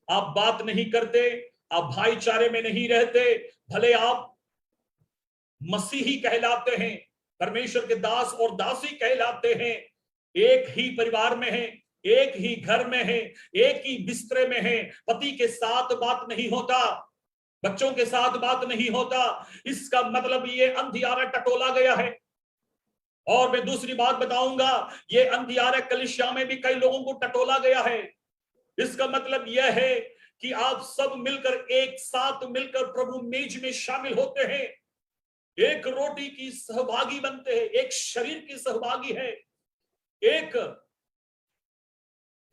आप बात नहीं करते, आप भाईचारे में नहीं रहते, भले आप मसीही कहलाते हैं, परमेश्वर के दास और दासी कहलाते हैं, एक ही परिवार में है, एक ही घर में है, एक ही बिस्तरे में है, पति के साथ बात नहीं होता, बच्चों के साथ बात नहीं होता, इसका मतलब ये अंधियारा टटोला गया है। और मैं दूसरी बात बताऊंगा, ये अंधियारा कलीसिया में भी कई लोगों को टटोला गया है। इसका मतलब यह है कि आप सब मिलकर, एक साथ मिलकर प्रभु मेज में शामिल होते हैं, एक रोटी की सहभागी बनते हैं, एक शरीर की सहभागी है, एक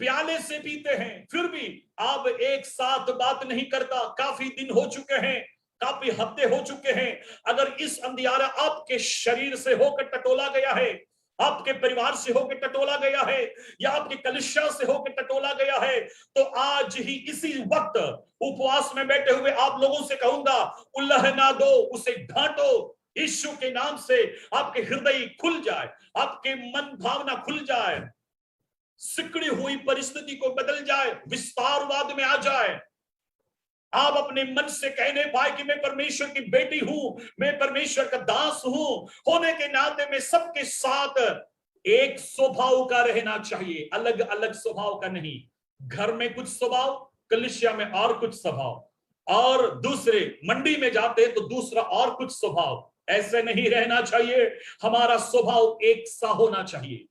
प्याले से पीते हैं, फिर भी आप एक साथ बात नहीं करता। काफी दिन हो चुके हैं, काफी हफ्ते हो चुके हैं। अगर इस अंधियारा आपके शरीर से होकर टटोला गया है, आपके परिवार से होकर टटोला गया है, या आपके कलीसिया से होकर टटोला गया है, तो आज ही इसी वक्त उपवास में बैठे हुए आप लोगों से कहूंगा, उल्लहना दो, उसे ढांटो यीशु के नाम से। आपके हृदय खुल जाए, आपके मन भावना खुल जाए, सिकड़ी हुई परिस्थिति को बदल जाए, विस्तारवाद में आ जाए। आप अपने मन से कहने पाए कि मैं परमेश्वर की बेटी हूं, मैं परमेश्वर का दास हूं, होने के नाते में सबके साथ एक स्वभाव का रहना चाहिए, अलग अलग स्वभाव का नहीं। घर में कुछ स्वभाव, कलीसिया में और कुछ स्वभाव, और दूसरे मंडी में जाते तो दूसरा और कुछ स्वभाव। ऐसे नहीं रहना चाहिए। हमारा स्वभाव एक सा होना चाहिए।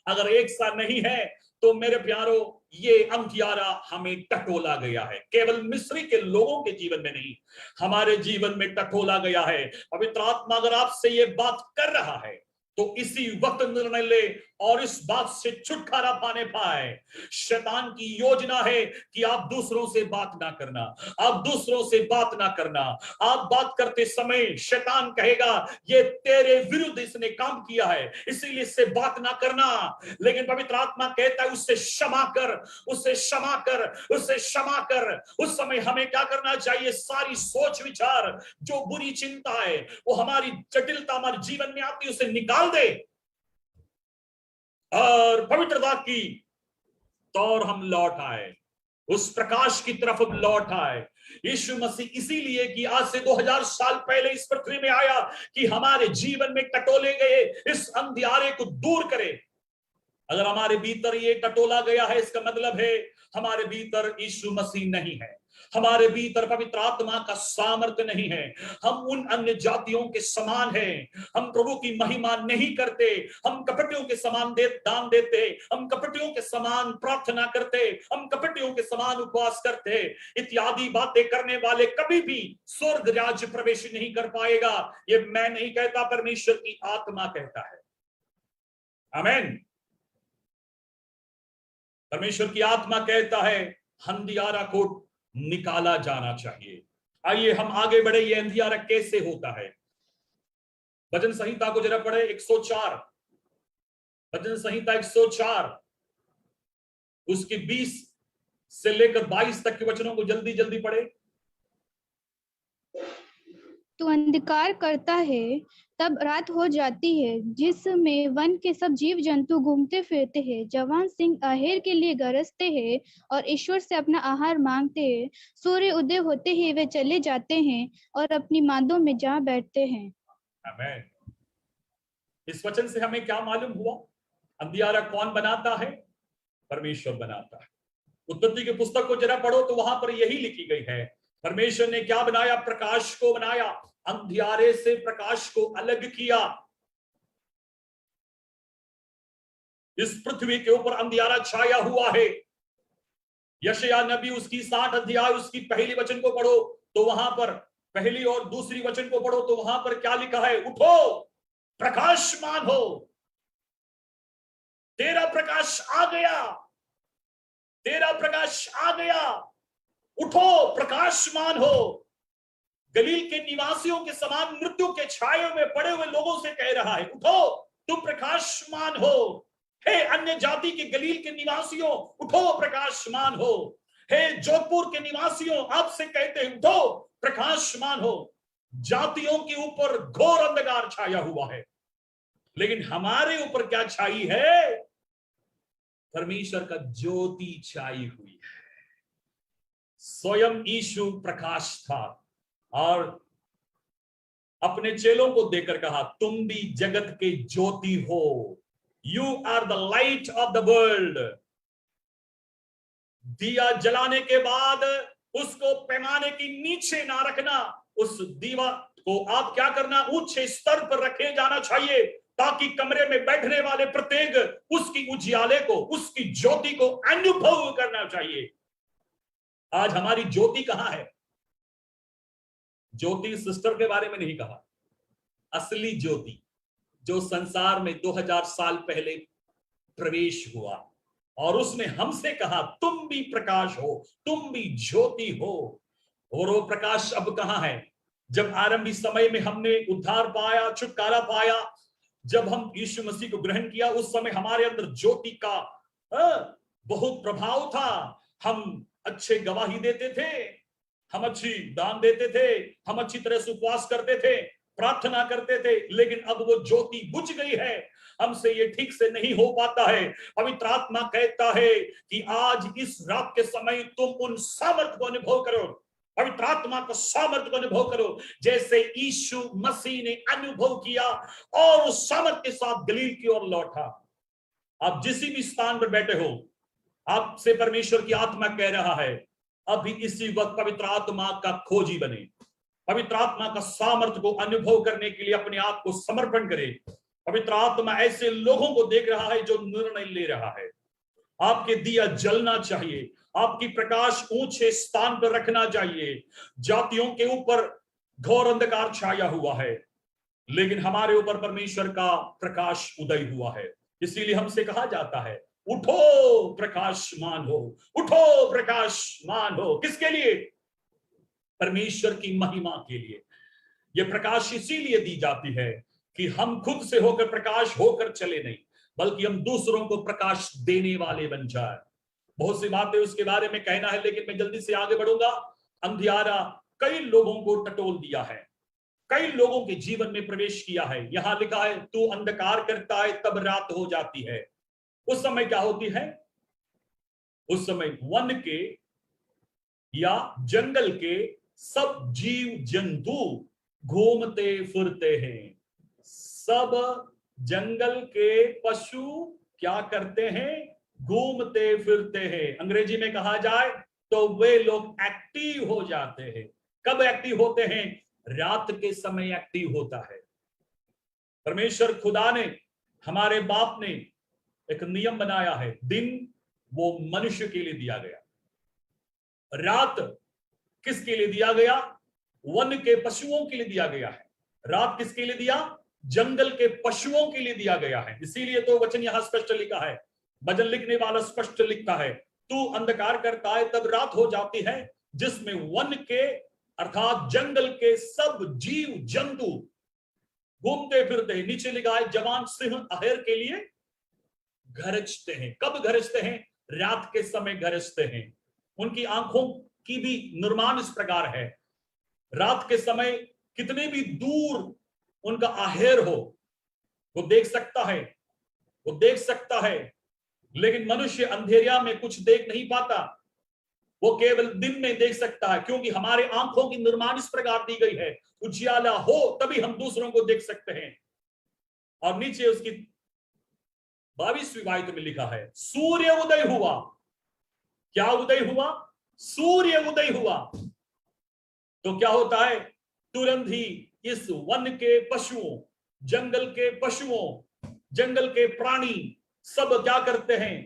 अगर एक सा नहीं है तो मेरे प्यारो, ये अंधियारा हमें टटोला गया है। केवल मिस्री के लोगों के जीवन में नहीं, हमारे जीवन में टटोला गया है। पवित्र आत्मा अगर आपसे ये बात कर रहा है तो इसी वक्त निर्णय ले और इस बात से छुटकारा पाने पाए। शैतान की योजना है कि आप दूसरों से बात ना करना, आप दूसरों से बात ना करना। आप बात करते समय शैतान कहेगा ये तेरे विरुद्ध इसने काम किया है, इसीलिए इससे बात ना करना। लेकिन पवित्र आत्मा कहता है उससे क्षमा कर, उससे क्षमा कर, उससे क्षमा कर। उस समय हमें क्या करना चाहिए? सारी सोच विचार, जो बुरी चिंता है, वो हमारी जटिलता हमारे जीवन में आती है, उसे निकाल दे और पवित्रता की तौर हम लौट आए, उस प्रकाश की तरफ हम लौट आए। यीशु मसीह इसीलिए कि आज से 2000 साल पहले इस पृथ्वी में आया कि हमारे जीवन में टटोले गए इस अंधियारे को दूर करे। अगर हमारे भीतर ये टटोला गया है, इसका मतलब है हमारे भीतर यीशु मसीह नहीं है, हमारे भीतर पवित्र आत्मा का सामर्थ्य नहीं है। हम उन अन्य जातियों के समान हैं, हम प्रभु की महिमा नहीं करते, हम कपटियों के समान दान देते, हम कपटियों के समान प्रार्थना करते, हम कपटियों के समान उपवास करते, इत्यादि बातें करने वाले कभी भी स्वर्ग राज्य प्रवेश नहीं कर पाएगा। ये मैं नहीं कहता, परमेश्वर की आत्मा कहता है। आमीन। परमेश्वर की आत्मा कहता है अंधियारा को निकाला जाना चाहिए। आइए हम आगे बढ़े। ये अंधियारा कैसे होता है? भजन संहिता को जरा पढ़े, 104, भजन संहिता 104 उसकी 20 से लेकर 22 तक के वचनों को जल्दी जल्दी पढ़े। तू अंधकार करता है तब रात हो जाती है, जिसमें वन के सब जीव जंतु घूमते फिरते हैं। जवान सिंह आहेर के लिए गरजते हैं और ईश्वर से अपना आहार मांगते हैं। सूर्य उदय होते ही वे चले जाते हैं और अपनी मांदों में जा बैठते हैं। आमीन। इस वचन से हमें क्या मालूम हुआ? अंधियारा कौन बनाता है? परमेश्वर बनाता है। उत्पत्ति की पुस्तक को जरा पढ़ो तो वहां पर यही लिखी गई है, परमेश्वर ने क्या बनाया? प्रकाश को बनाया, अंधियारे से प्रकाश को अलग किया। इस पृथ्वी के ऊपर अंधियारा छाया हुआ है। यशायाह नबी उसकी 60 अध्याय उसकी पहली वचन को पढ़ो तो वहां पर, पहली और दूसरी वचन को पढ़ो तो वहां पर क्या लिखा है? उठो, प्रकाशमान हो, तेरा प्रकाश आ गया, तेरा प्रकाश आ गया, उठो, प्रकाशमान हो। गलील के निवासियों के समान मृत्यु के छाये में पड़े हुए लोगों से कह रहा है, उठो, तुम प्रकाशमान हो। हे अन्य जाति के गलील के निवासियों, उठो, प्रकाशमान हो। हे जोधपुर के निवासियों, आपसे कहते हैं, उठो, प्रकाशमान हो। जातियों के ऊपर घोर अंधकार छाया हुआ है, लेकिन हमारे ऊपर क्या छाई है? परमेश्वर का ज्योति छाई हुई है। स्वयं यीशु प्रकाश था और अपने चेलों को देकर कहा, तुम भी जगत के ज्योति हो, you are the light of the world. दिया जलाने के बाद उसको पैमाने की नीचे ना रखना, उस दीवा को आप क्या करना, ऊंचे स्तर पर रखे जाना चाहिए, ताकि कमरे में बैठने वाले प्रत्येक उसकी उजियाले को, उसकी ज्योति को अनुभव करना चाहिए। आज हमारी ज्योति कहां है? ज्योति सिस्टर के बारे में नहीं कहा, असली ज्योति जो संसार में 2000 साल पहले प्रवेश हुआ, और उसने हमसे कहा तुम भी प्रकाश हो, तुम भी ज्योति हो। और वो प्रकाश अब कहां है? जब आरंभी समय में हमने उद्धार पाया, छुटकारा पाया, जब हम यीशु मसीह को ग्रहण किया, उस समय हमारे अंदर ज्योति का बहुत प्रभाव था। हम अच्छे गवाही देते थे, हम अच्छी दान देते थे, हम अच्छी तरह से उपवास करते थे, प्रार्थना करते थे, लेकिन अब वो ज्योति बुझ गई है, हमसे ये ठीक से नहीं हो पाता है। पवित्र आत्मा कहता है कि आज इस रात के समय तुम उन सामर्थ को अनुभव करो, पवित्र आत्मा का सामर्थ को अनुभव करो, जैसे यीशु मसीह ने अनुभव किया और उस सामर्थ के साथ गलील की ओर लौटा। आप जिस भी स्थान पर बैठे हो, आपसे परमेश्वर की आत्मा कह रहा है, अभी इसी वक्त पवित्र आत्मा का खोजी बने, पवित्र आत्मा का सामर्थ को अनुभव करने के लिए अपने आप को समर्पण करे। पवित्र आत्मा ऐसे लोगों को देख रहा है जो निर्णय ले रहा है। आपके दिया जलना चाहिए, आपकी प्रकाश ऊंचे स्थान पर रखना चाहिए। जातियों के ऊपर घोर अंधकार छाया हुआ है, लेकिन हमारे ऊपर परमेश्वर का प्रकाश उदय हुआ है। इसीलिए हमसे कहा जाता है, उठो प्रकाशमान हो, उठो प्रकाशमान हो। किसके लिए? परमेश्वर की महिमा के लिए। यह प्रकाश इसीलिए दी जाती है कि हम खुद से होकर प्रकाश होकर चले नहीं, बल्कि हम दूसरों को प्रकाश देने वाले बन जाए। बहुत सी बातें उसके बारे में कहना है, लेकिन मैं जल्दी से आगे बढ़ूंगा। अंधियारा कई लोगों को टटोल दिया है, कई लोगों के जीवन में प्रवेश किया है। यहां लिखा है, तू अंधकार करता है तब रात हो जाती है। उस समय क्या होती है? उस समय वन के या जंगल के सब जीव जंतु घूमते फिरते हैं। सब जंगल के पशु क्या करते हैं? घूमते फिरते हैं। अंग्रेजी में कहा जाए तो वे लोग एक्टिव हो जाते हैं। कब एक्टिव होते हैं? रात के समय एक्टिव होता है। परमेश्वर खुदा ने, हमारे बाप ने एक नियम बनाया है। दिन वो मनुष्य के लिए दिया गया, रात किसके लिए दिया गया? वन के पशुओं के लिए दिया गया है। रात किसके लिए दिया? जंगल के पशुओं के लिए दिया गया है। इसीलिए तो वचन यहां स्पष्ट लिखा है, भजन लिखने वाला स्पष्ट लिखता है, तू अंधकार करता है तब रात हो जाती है, जिसमें वन के अर्थात जंगल के सब जीव जंतु घूमते फिरते हैं। नीचे लिखा है, जवान सिंह अहेर के लिए गरजते हैं। कब गरजते हैं? रात के समय गरजते हैं। उनकी आंखों की भी निर्माण इस प्रकार है, रात के समय कितने भी दूर उनका आहेर हो वो देख सकता है, वो देख सकता है। लेकिन मनुष्य अंधेरिया में कुछ देख नहीं पाता, वो केवल दिन में देख सकता है, क्योंकि हमारे आंखों की निर्माण इस प्रकार दी गई है, उजियाला हो तभी हम दूसरों को देख सकते हैं। और नीचे उसकी 22वीं आयत में लिखा है, सूर्य उदय हुआ। क्या उदय हुआ? सूर्य उदय हुआ। तो क्या होता है? तुरंत ही इस वन के पशुओं, जंगल के पशुओं, जंगल के प्राणी सब क्या करते हैं?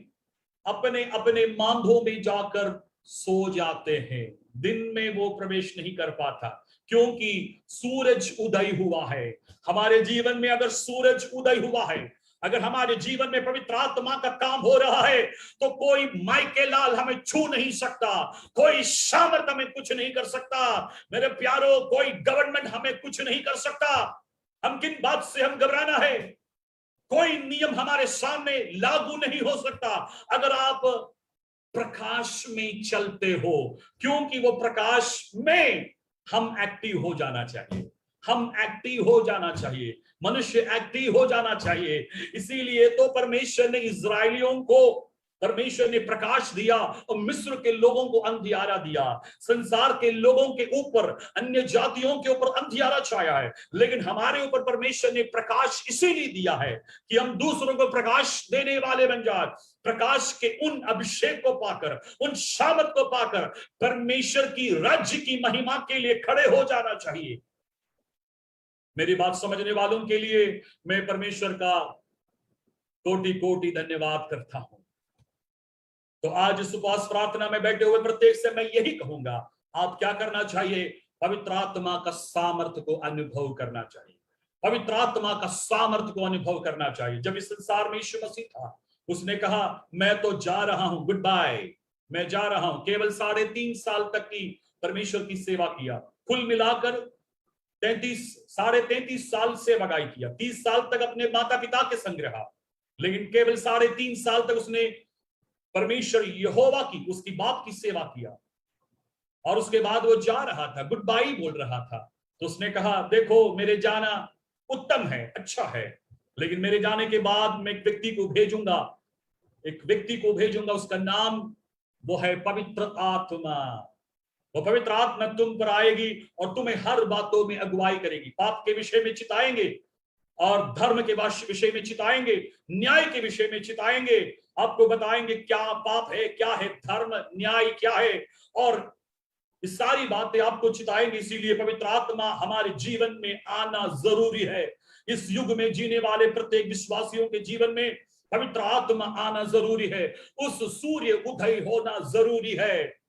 अपने अपने मांधों में जाकर सो जाते हैं। दिन में वो प्रवेश नहीं कर पाता, क्योंकि सूरज उदय हुआ है। हमारे जीवन में अगर सूरज उदय हुआ है, अगर हमारे जीवन में पवित्र आत्मा का काम हो रहा है, तो कोई माइके लाल हमें छू नहीं सकता, कोई सामर्थ हमें कुछ नहीं कर सकता। मेरे प्यारो, कोई गवर्नमेंट हमें कुछ नहीं कर सकता। हम किन बात से हम घबराना है? कोई नियम हमारे सामने लागू नहीं हो सकता अगर आप प्रकाश में चलते हो, क्योंकि वो प्रकाश में हम एक्टिव हो जाना चाहिए। हम एक्टिव हो जाना चाहिए, मनुष्य एक्टिव हो जाना चाहिए। इसीलिए तो परमेश्वर ने इस्राएलियों को परमेश्वर ने प्रकाश दिया और मिस्र के लोगों को अंधियारा दिया। संसार के लोगों के ऊपर, अन्य जातियों के ऊपर अंधियारा छाया है, लेकिन हमारे ऊपर परमेश्वर ने प्रकाश इसीलिए दिया है कि हम दूसरों को प्रकाश देने वाले बन जाए। प्रकाश के उन अभिषेक को पाकर, उन शामत को पाकर परमेश्वर की राज्य की महिमा के लिए खड़े हो जाना चाहिए। मेरी बात समझने वालों के लिए मैं परमेश्वर का कोटि कोटि धन्यवाद करता हूं। तो आज इस उपवास प्रार्थना में बैठे हुए प्रत्येक से मैं यही कहूंगा, आप क्या करना चाहिए? पवित्र आत्मा का सामर्थ्य को अनुभव करना चाहिए। पवित्र आत्मा का सामर्थ्य को अनुभव करना चाहिए। जब इस संसार में यीशु मसीह था, उसने कहा मैं तो जा रहा हूं, गुड बाय, मैं जा रहा हूं। केवल 3.5 साल तक की परमेश्वर की सेवा किया, कुल मिलाकर 33 साल सेवकाई किया। 30 साल तक अपने माता पिता के संग रहा, लेकिन केवल 3.5 साल तक उसने परमेश्वर यहोवा की, उसकी बाप की सेवा किया। और उसके बाद वो जा रहा था, गुड बाय बोल रहा था। तो उसने कहा देखो मेरे जाना उत्तम है, अच्छा है, लेकिन मेरे जाने के बाद मैं एक व्यक्ति को भेजूंगा, उसका नाम वो है पवित्र आत्मा। वो पवित्र आत्मा तुम पर आएगी और तुम्हें हर बातों में अगुवाई करेगी। पाप के विषय में चिताएंगे और धर्म के विषय में चिताएंगे, न्याय के विषय में चिताएंगे, आपको बताएंगे क्या पाप है, क्या है धर्म, न्याय क्या है, और इस सारी बातें आपको चिताएंगे। इसीलिए पवित्र आत्मा हमारे जीवन में आना जरूरी है। इस युग में जीने वाले प्रत्येक विश्वासियों के जीवन में पवित्र आत्मा आना जरूरी है। उस सूर्य उदय होना जरूरी है,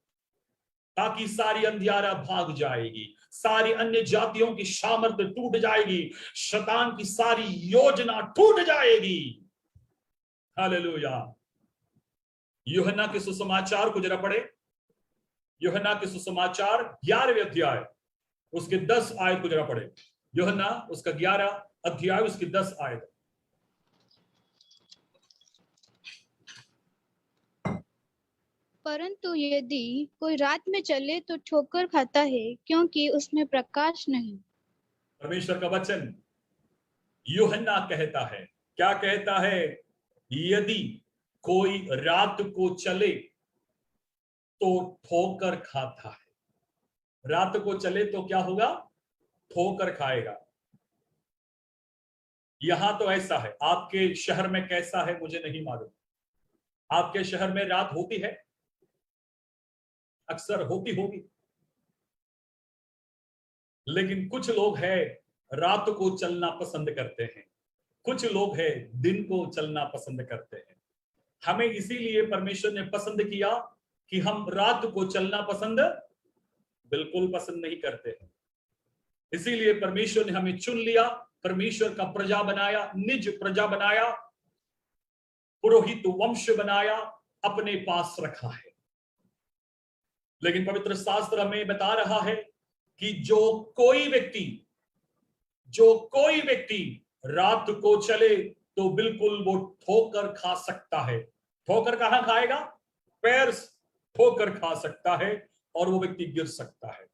ताकि सारी अंधियारा भाग जाएगी, सारी अन्य जातियों की सामर्थ्य टूट जाएगी, शैतान की सारी योजना टूट जाएगी। हालेलुया। यूहन्ना के सुसमाचार को जरा पढ़े। यूहन्ना के सुसमाचार 11वें अध्याय उसके 10 आयत को जरा पढ़े। यूहन्ना उसका 11 अध्याय उसकी 10 आयत। परंतु यदि कोई रात में चले तो ठोकर खाता है, क्योंकि उसमें प्रकाश नहीं। परमेश्वर का वचन यूहन्ना कहता है, क्या कहता है? यदि कोई रात को चले तो ठोकर खाता है। रात को चले तो क्या होगा? ठोकर खाएगा। यहां तो ऐसा है, आपके शहर में कैसा है मुझे नहीं मालूम। आपके शहर में रात होती है? अक्सर होती होगी, लेकिन कुछ लोग हैं रात को चलना पसंद करते हैं, कुछ लोग हैं दिन को चलना पसंद करते हैं। हमें इसीलिए परमेश्वर ने पसंद किया कि हम रात को चलना बिल्कुल पसंद नहीं करते हैं। इसीलिए परमेश्वर ने हमें चुन लिया, परमेश्वर का प्रजा बनाया, निज प्रजा बनाया, पुरोहित वंश बनाया, अपने पास रखा है। लेकिन पवित्र शास्त्र हमें बता रहा है कि जो कोई व्यक्ति रात को चले तो बिल्कुल वो ठोकर खा सकता है। ठोकर कहां खाएगा? पैर ठोकर खा सकता है और वो व्यक्ति गिर सकता है।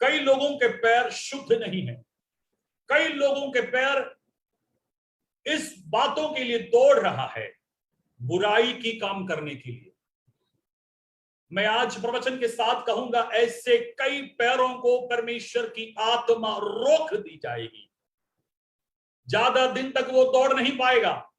कई लोगों के पैर शुद्ध नहीं है, कई लोगों के पैर इस बातों के लिए दौड़ रहा है, बुराई की काम करने के लिए। मैं आज प्रवचन के साथ कहूंगा, ऐसे कई पैरों को परमेश्वर की आत्मा रोक दी जाएगी। ज्यादा दिन तक वो दौड़ नहीं पाएगा।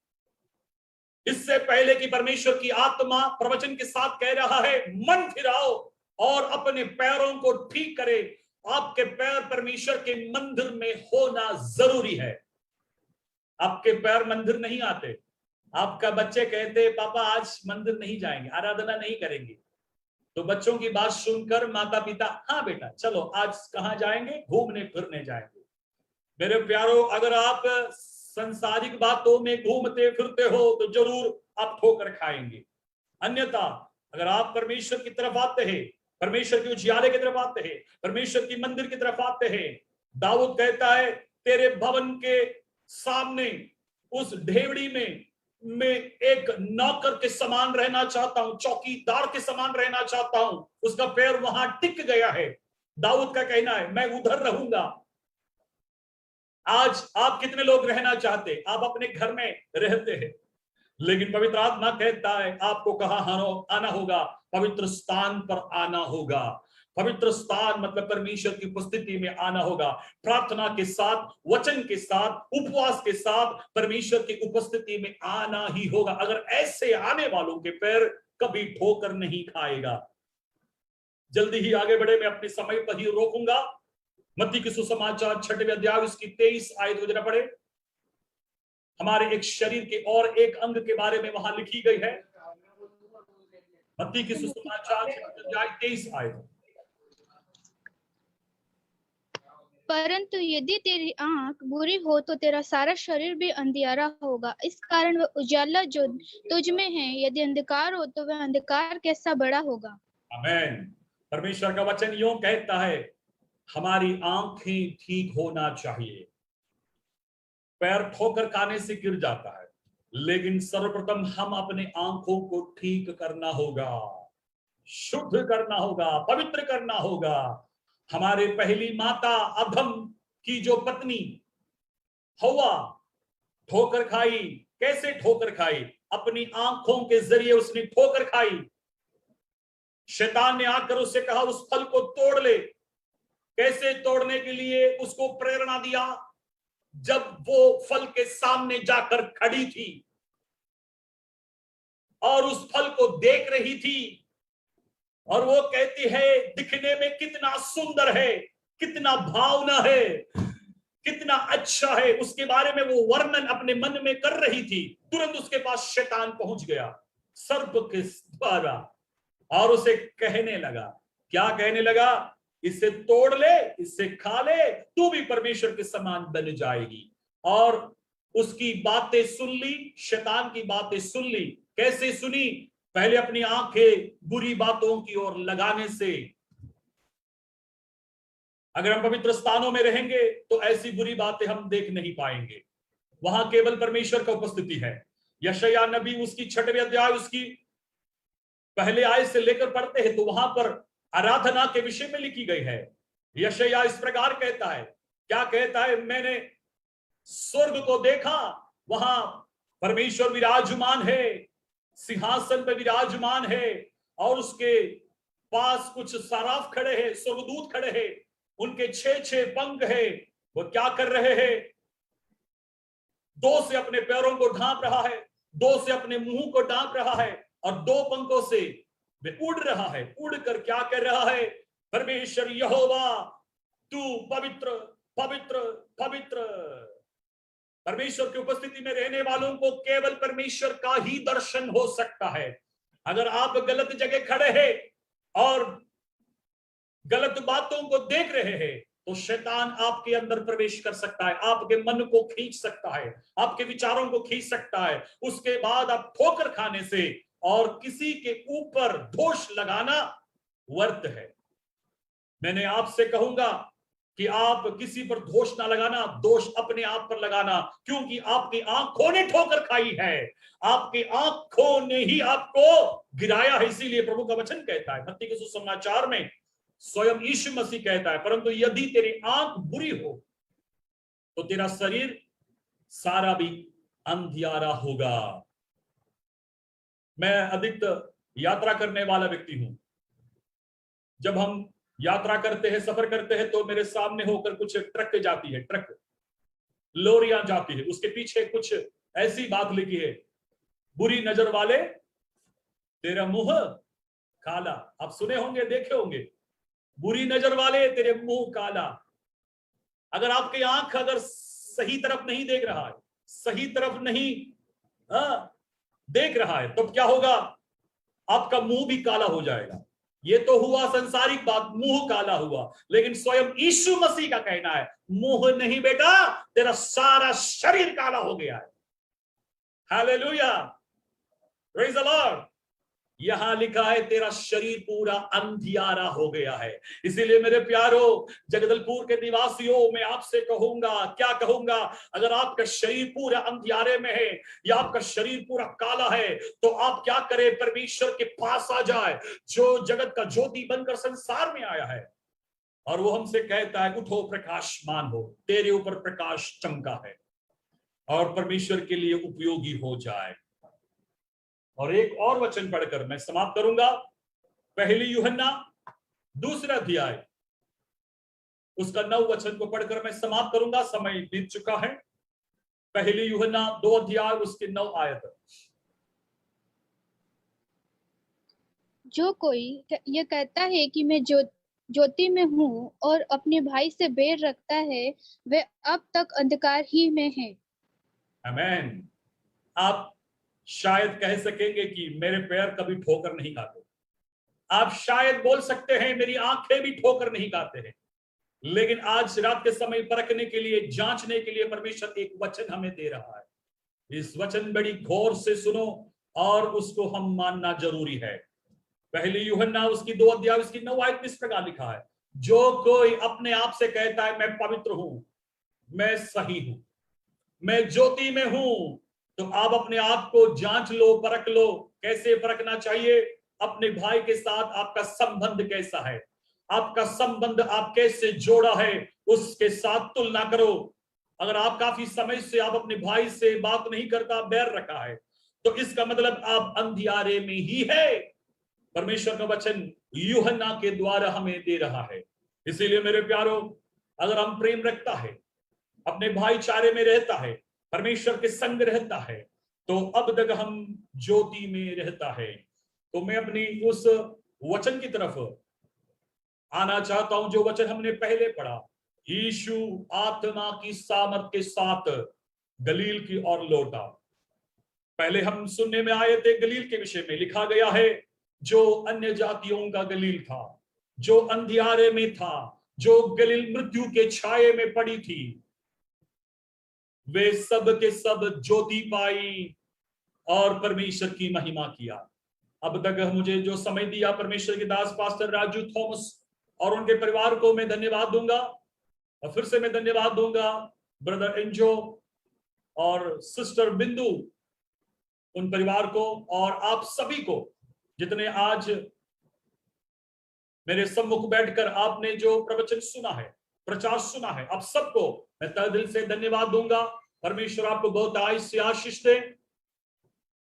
इससे पहले कि परमेश्वर की आत्मा प्रवचन के साथ कह रहा है मन फिराओ और अपने पैरों को ठीक करे, आपके पैर परमेश्वर के मंदिर में होना जरूरी है। आपके पैर मंदिर नहीं आते। आपका बच्चे कहते पापा आज मंदिर नहीं जाएंगे, आराधना नहीं करेंगे, तो बच्चों की बात सुनकर माता पिता हाँ बेटा चलो आज कहां जाएंगे? घूमने फिरने जाएंगे। मेरे प्यारो, अगर आप संसारिक बातों में घूमते फिरते हो तो जरूर आप ठोकर खाएंगे। अन्यथा अगर आप परमेश्वर की तरफ आते हैं, परमेश्वर के उजियारे की तरफ आते हैं, परमेश्वर की मंदिर की तरफ आते हैं, दाऊद कहता है तेरे भवन के सामने उस ढेवड़ी में मैं एक नौकर के समान रहना चाहता हूं, चौकीदार के समान रहना चाहता हूं। उसका पैर वहां टिक गया है। दाऊद का कहना है मैं उधर रहूंगा। आज आप कितने लोग रहना चाहते? आप अपने घर में रहते हैं, लेकिन पवित्र आत्मा कहता है आपको कहाँ आना होगा? पवित्र स्थान पर आना होगा। पवित्र स्थान मतलब परमेश्वर की उपस्थिति में आना होगा, प्रार्थना के साथ, वचन के साथ, उपवास के साथ परमेश्वर की उपस्थिति में आना ही होगा। अगर ऐसे आने वालों के पैर कभी ठोकर नहीं खाएगा। जल्दी ही आगे बढ़े, मैं अपने समय पर ही रोकूंगा। मत्ती के सुसमाचार 6वें अध्याय उसकी 23 आयत जरा पढ़े। हमारे एक शरीर के और एक अंग के बारे में वहां लिखी गई है। मत्ती के सुसमाचार 6वें अध्याय 23 आयत। परंतु यदि तेरी आंख बुरी हो तो तेरा सारा शरीर भी अंधियारा होगा। इस कारण वह उजाला जो तुझ में है, यदि अंधकार हो तो वह अंधकार कैसा बड़ा होगा। आमीन। परमेश्वर का वचन यूं कहता है, हमारी आंखें ठीक होना चाहिए। पैर ठोकर खाने से गिर जाता है, लेकिन सर्वप्रथम हम अपने आंखों को ठीक करना होगा, शुद्ध करना होगा, पवित्र करना होगा। हमारे पहली माता अदम की जो पत्नी हवा ठोकर खाई। कैसे ठोकर खाई? अपनी आंखों के जरिए उसने ठोकर खाई। शैतान ने आकर उससे कहा उस फल को तोड़ ले। कैसे तोड़ने के लिए उसको प्रेरणा दिया? जब वो फल के सामने जाकर खड़ी थी और उस फल को देख रही थी, और वो कहती है दिखने में कितना सुंदर है, कितना भावना है, कितना अच्छा है, उसके बारे में वो वर्णन अपने मन में कर रही थी। तुरंत उसके पास शैतान पहुंच गया सर्प के द्वारा और उसे कहने लगा, क्या कहने लगा? इसे तोड़ ले, इसे खा ले, तू भी परमेश्वर के समान बन जाएगी। और उसकी बातें सुन ली, शैतान की बातें सुन ली। कैसे सुनी? पहले अपनी आंखें बुरी बातों की ओर लगाने से। अगर हम पवित्र स्थानों में रहेंगे तो ऐसी बुरी बातें हम देख नहीं पाएंगे। वहां केवल परमेश्वर का उपस्थिति है। यशायाह नबी उसकी 6वें अध्याय उसकी पहले आयत से लेकर पढ़ते हैं तो वहां पर आराधना के विषय में लिखी गई है। यशायाह इस प्रकार कहता है, क्या कहता है? मैंने स्वर्ग को देखा, वहां परमेश्वर विराजमान है, सिंहासन पर विराजमान है, और उसके पास कुछ सराफ खड़े हैं, स्वर्गदूत खड़े हैं, उनके 6 पंख है। वो क्या कर रहे हैं? 2 से अपने पैरों को ढांप रहा है, 2 से अपने मुंह को ढांप रहा है, और 2 पंखों से वे उड़ रहा है। उड़कर क्या कर रहा है? परमेश्वर यहोवा तू पवित्र पवित्र पवित्र। परमेश्वर की उपस्थिति में रहने वालों को केवल परमेश्वर का ही दर्शन हो सकता है। अगर आप गलत जगह खड़े हैं और गलत बातों को देख रहे हैं तो शैतान आपके अंदर प्रवेश कर सकता है, आपके मन को खींच सकता है, आपके विचारों को खींच सकता है। उसके बाद आप ठोकर खाने से और किसी के ऊपर दोष लगाना व्यर्थ है। मैंने आपसे कहूंगा कि आप किसी पर दोष ना लगाना, दोष अपने आप पर लगाना, क्योंकि आपकी आंखों ने ठोकर खाई है, आपकी आंखों ने ही आपको गिराया है। इसीलिए प्रभु का वचन कहता है मत्ती के सुसमाचार में, स्वयं यीशु मसीह कहता है, परंतु यदि तेरी आंख बुरी हो तो तेरा शरीर सारा भी अंधियारा होगा। मैं अधिक यात्रा करने वाला व्यक्ति हूं। जब हम यात्रा करते हैं, सफर करते हैं, तो मेरे सामने होकर कुछ ट्रक जाती है, ट्रक लोरियां जाती है, उसके पीछे कुछ ऐसी बात लिखी है, बुरी नजर वाले तेरा मुंह काला। आप सुने होंगे, देखे होंगे, बुरी नजर वाले तेरे मुंह काला। अगर आपकी आंख अगर सही तरफ नहीं देख रहा है, सही तरफ नहीं देख रहा है, तो क्या होगा? आपका मुंह भी काला हो जाएगा। ये तो हुआ संसारिक बात, मुंह काला हुआ, लेकिन स्वयं यीशु मसीह का कहना है मुंह नहीं बेटा, तेरा सारा शरीर काला हो गया है। Hallelujah, praise the Lord. यहां लिखा है तेरा शरीर पूरा अंधियारा हो गया है। इसीलिए मेरे प्यारो जगदलपुर के निवासियों, मैं आपसे कहूंगा, क्या कहूंगा, अगर आपका शरीर पूरा अंधियारे में है या आपका शरीर पूरा काला है तो आप क्या करें? परमेश्वर के पास आ जाए, जो जगत का ज्योति बनकर संसार में आया है, और वो हमसे कहता है उठो प्रकाशमान हो, तेरे ऊपर प्रकाश चमका है और परमेश्वर के लिए उपयोगी हो जाए। और एक और वचन पढ़कर मैं समाप्त करूंगा। पहली यूहन्ना 2 अध्याय उसका 9 वचन को पढ़कर मैं समाप्त करूंगा, समय बीत चुका है। पहली यूहन्ना 2 अध्याय उसके 9 आयत। जो कोई ये कहता है कि मैं ज्योति में हूँ और अपने भाई से बैर रखता है, वह अब तक अंधकार ही में है। आमीन। आप शायद कह सकेंगे कि मेरे पैर कभी ठोकर नहीं खाते, आप शायद बोल सकते हैं मेरी आंखें भी ठोकर नहीं खाते हैं, लेकिन आज रात के समय परखने के लिए, जांचने के लिए परमेश्वर एक वचन हमें दे रहा है। इस वचन बड़ी गौर से सुनो और उसको हम मानना जरूरी है। पहली यूहन्ना उसकी 2 अध्याय उसकी 9 आयत में इस प्रकार लिखा है, जो कोई अपने आप से कहता है मैं पवित्र हूं, मैं सही हूं, मैं ज्योति में हूं, तो आप अपने आप को जांच लो, परख लो। कैसे परखना चाहिए? अपने भाई के साथ आपका संबंध कैसा है, आपका संबंध आप कैसे जोड़ा है, उसके साथ तुलना करो। अगर आप काफी समय से आप अपने भाई से बात नहीं करता, बैर रखा है, तो इसका मतलब आप अंधियारे में ही है। परमेश्वर का वचन यूहन्ना के द्वारा हमें दे रहा है। इसीलिए मेरे प्यारो, अगर हम प्रेम रखता है, अपने भाईचारे में रहता है, परमेश्वर के संग रहता है, तो अब तक हम ज्योति में रहता है। तो मैं अपनी उस वचन की तरफ आना चाहता हूं जो वचन हमने पहले पढ़ा। यीशु आत्मा की सामर्थ के साथ गलील की ओर लौटा। पहले हम सुनने में आए थे, गलील के विषय में लिखा गया है, जो अन्य जातियों का गलील था, जो अंधियारे में था, जो गलील मृत्यु के छाये में पड़ी थी, वे सब के सब ज्योति पाई और परमेश्वर की महिमा किया। अब तक मुझे जो समय दिया परमेश्वर के दास पास्टर राजू थॉमस और उनके परिवार को मैं धन्यवाद दूंगा, और फिर से मैं धन्यवाद दूंगा ब्रदर एंजो और सिस्टर बिंदु, उन परिवार को, और आप सभी को जितने आज मेरे सम्मुख बैठकर आपने जो प्रवचन सुना है, प्रचार सुना है, आप सबको मैं तहे दिल से धन्यवाद दूंगा। परमेश्वर आपको बहुत आयुष्य से आशीष दे,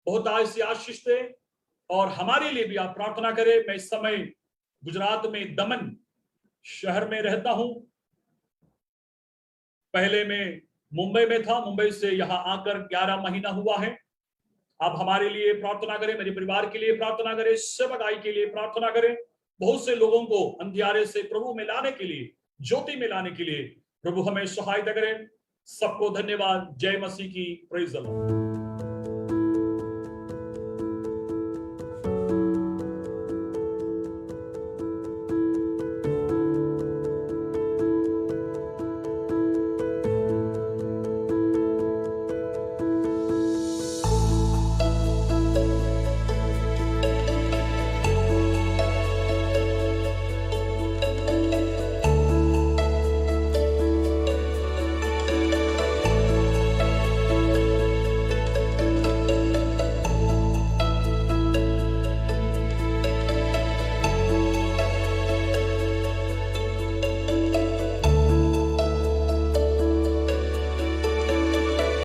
बहुत आयुष्य से आशीष दे। और हमारे लिए भी आप प्रार्थना करें। मैं इस समय गुजरात में दमन शहर में रहता हूं, पहले मैं मुंबई में था, मुंबई से यहां आकर 11 महीना हुआ है। आप हमारे लिए प्रार्थना करें, मेरे परिवार के लिए प्रार्थना करें, सेवकाई के लिए प्रार्थना करें। बहुत से लोगों को अंधियारे से प्रभु में लाने के लिए, ज्योति में लाने के लिए प्रभु हमें सहायता करें। सबको धन्यवाद। जय मसीह की। Praise the Lord.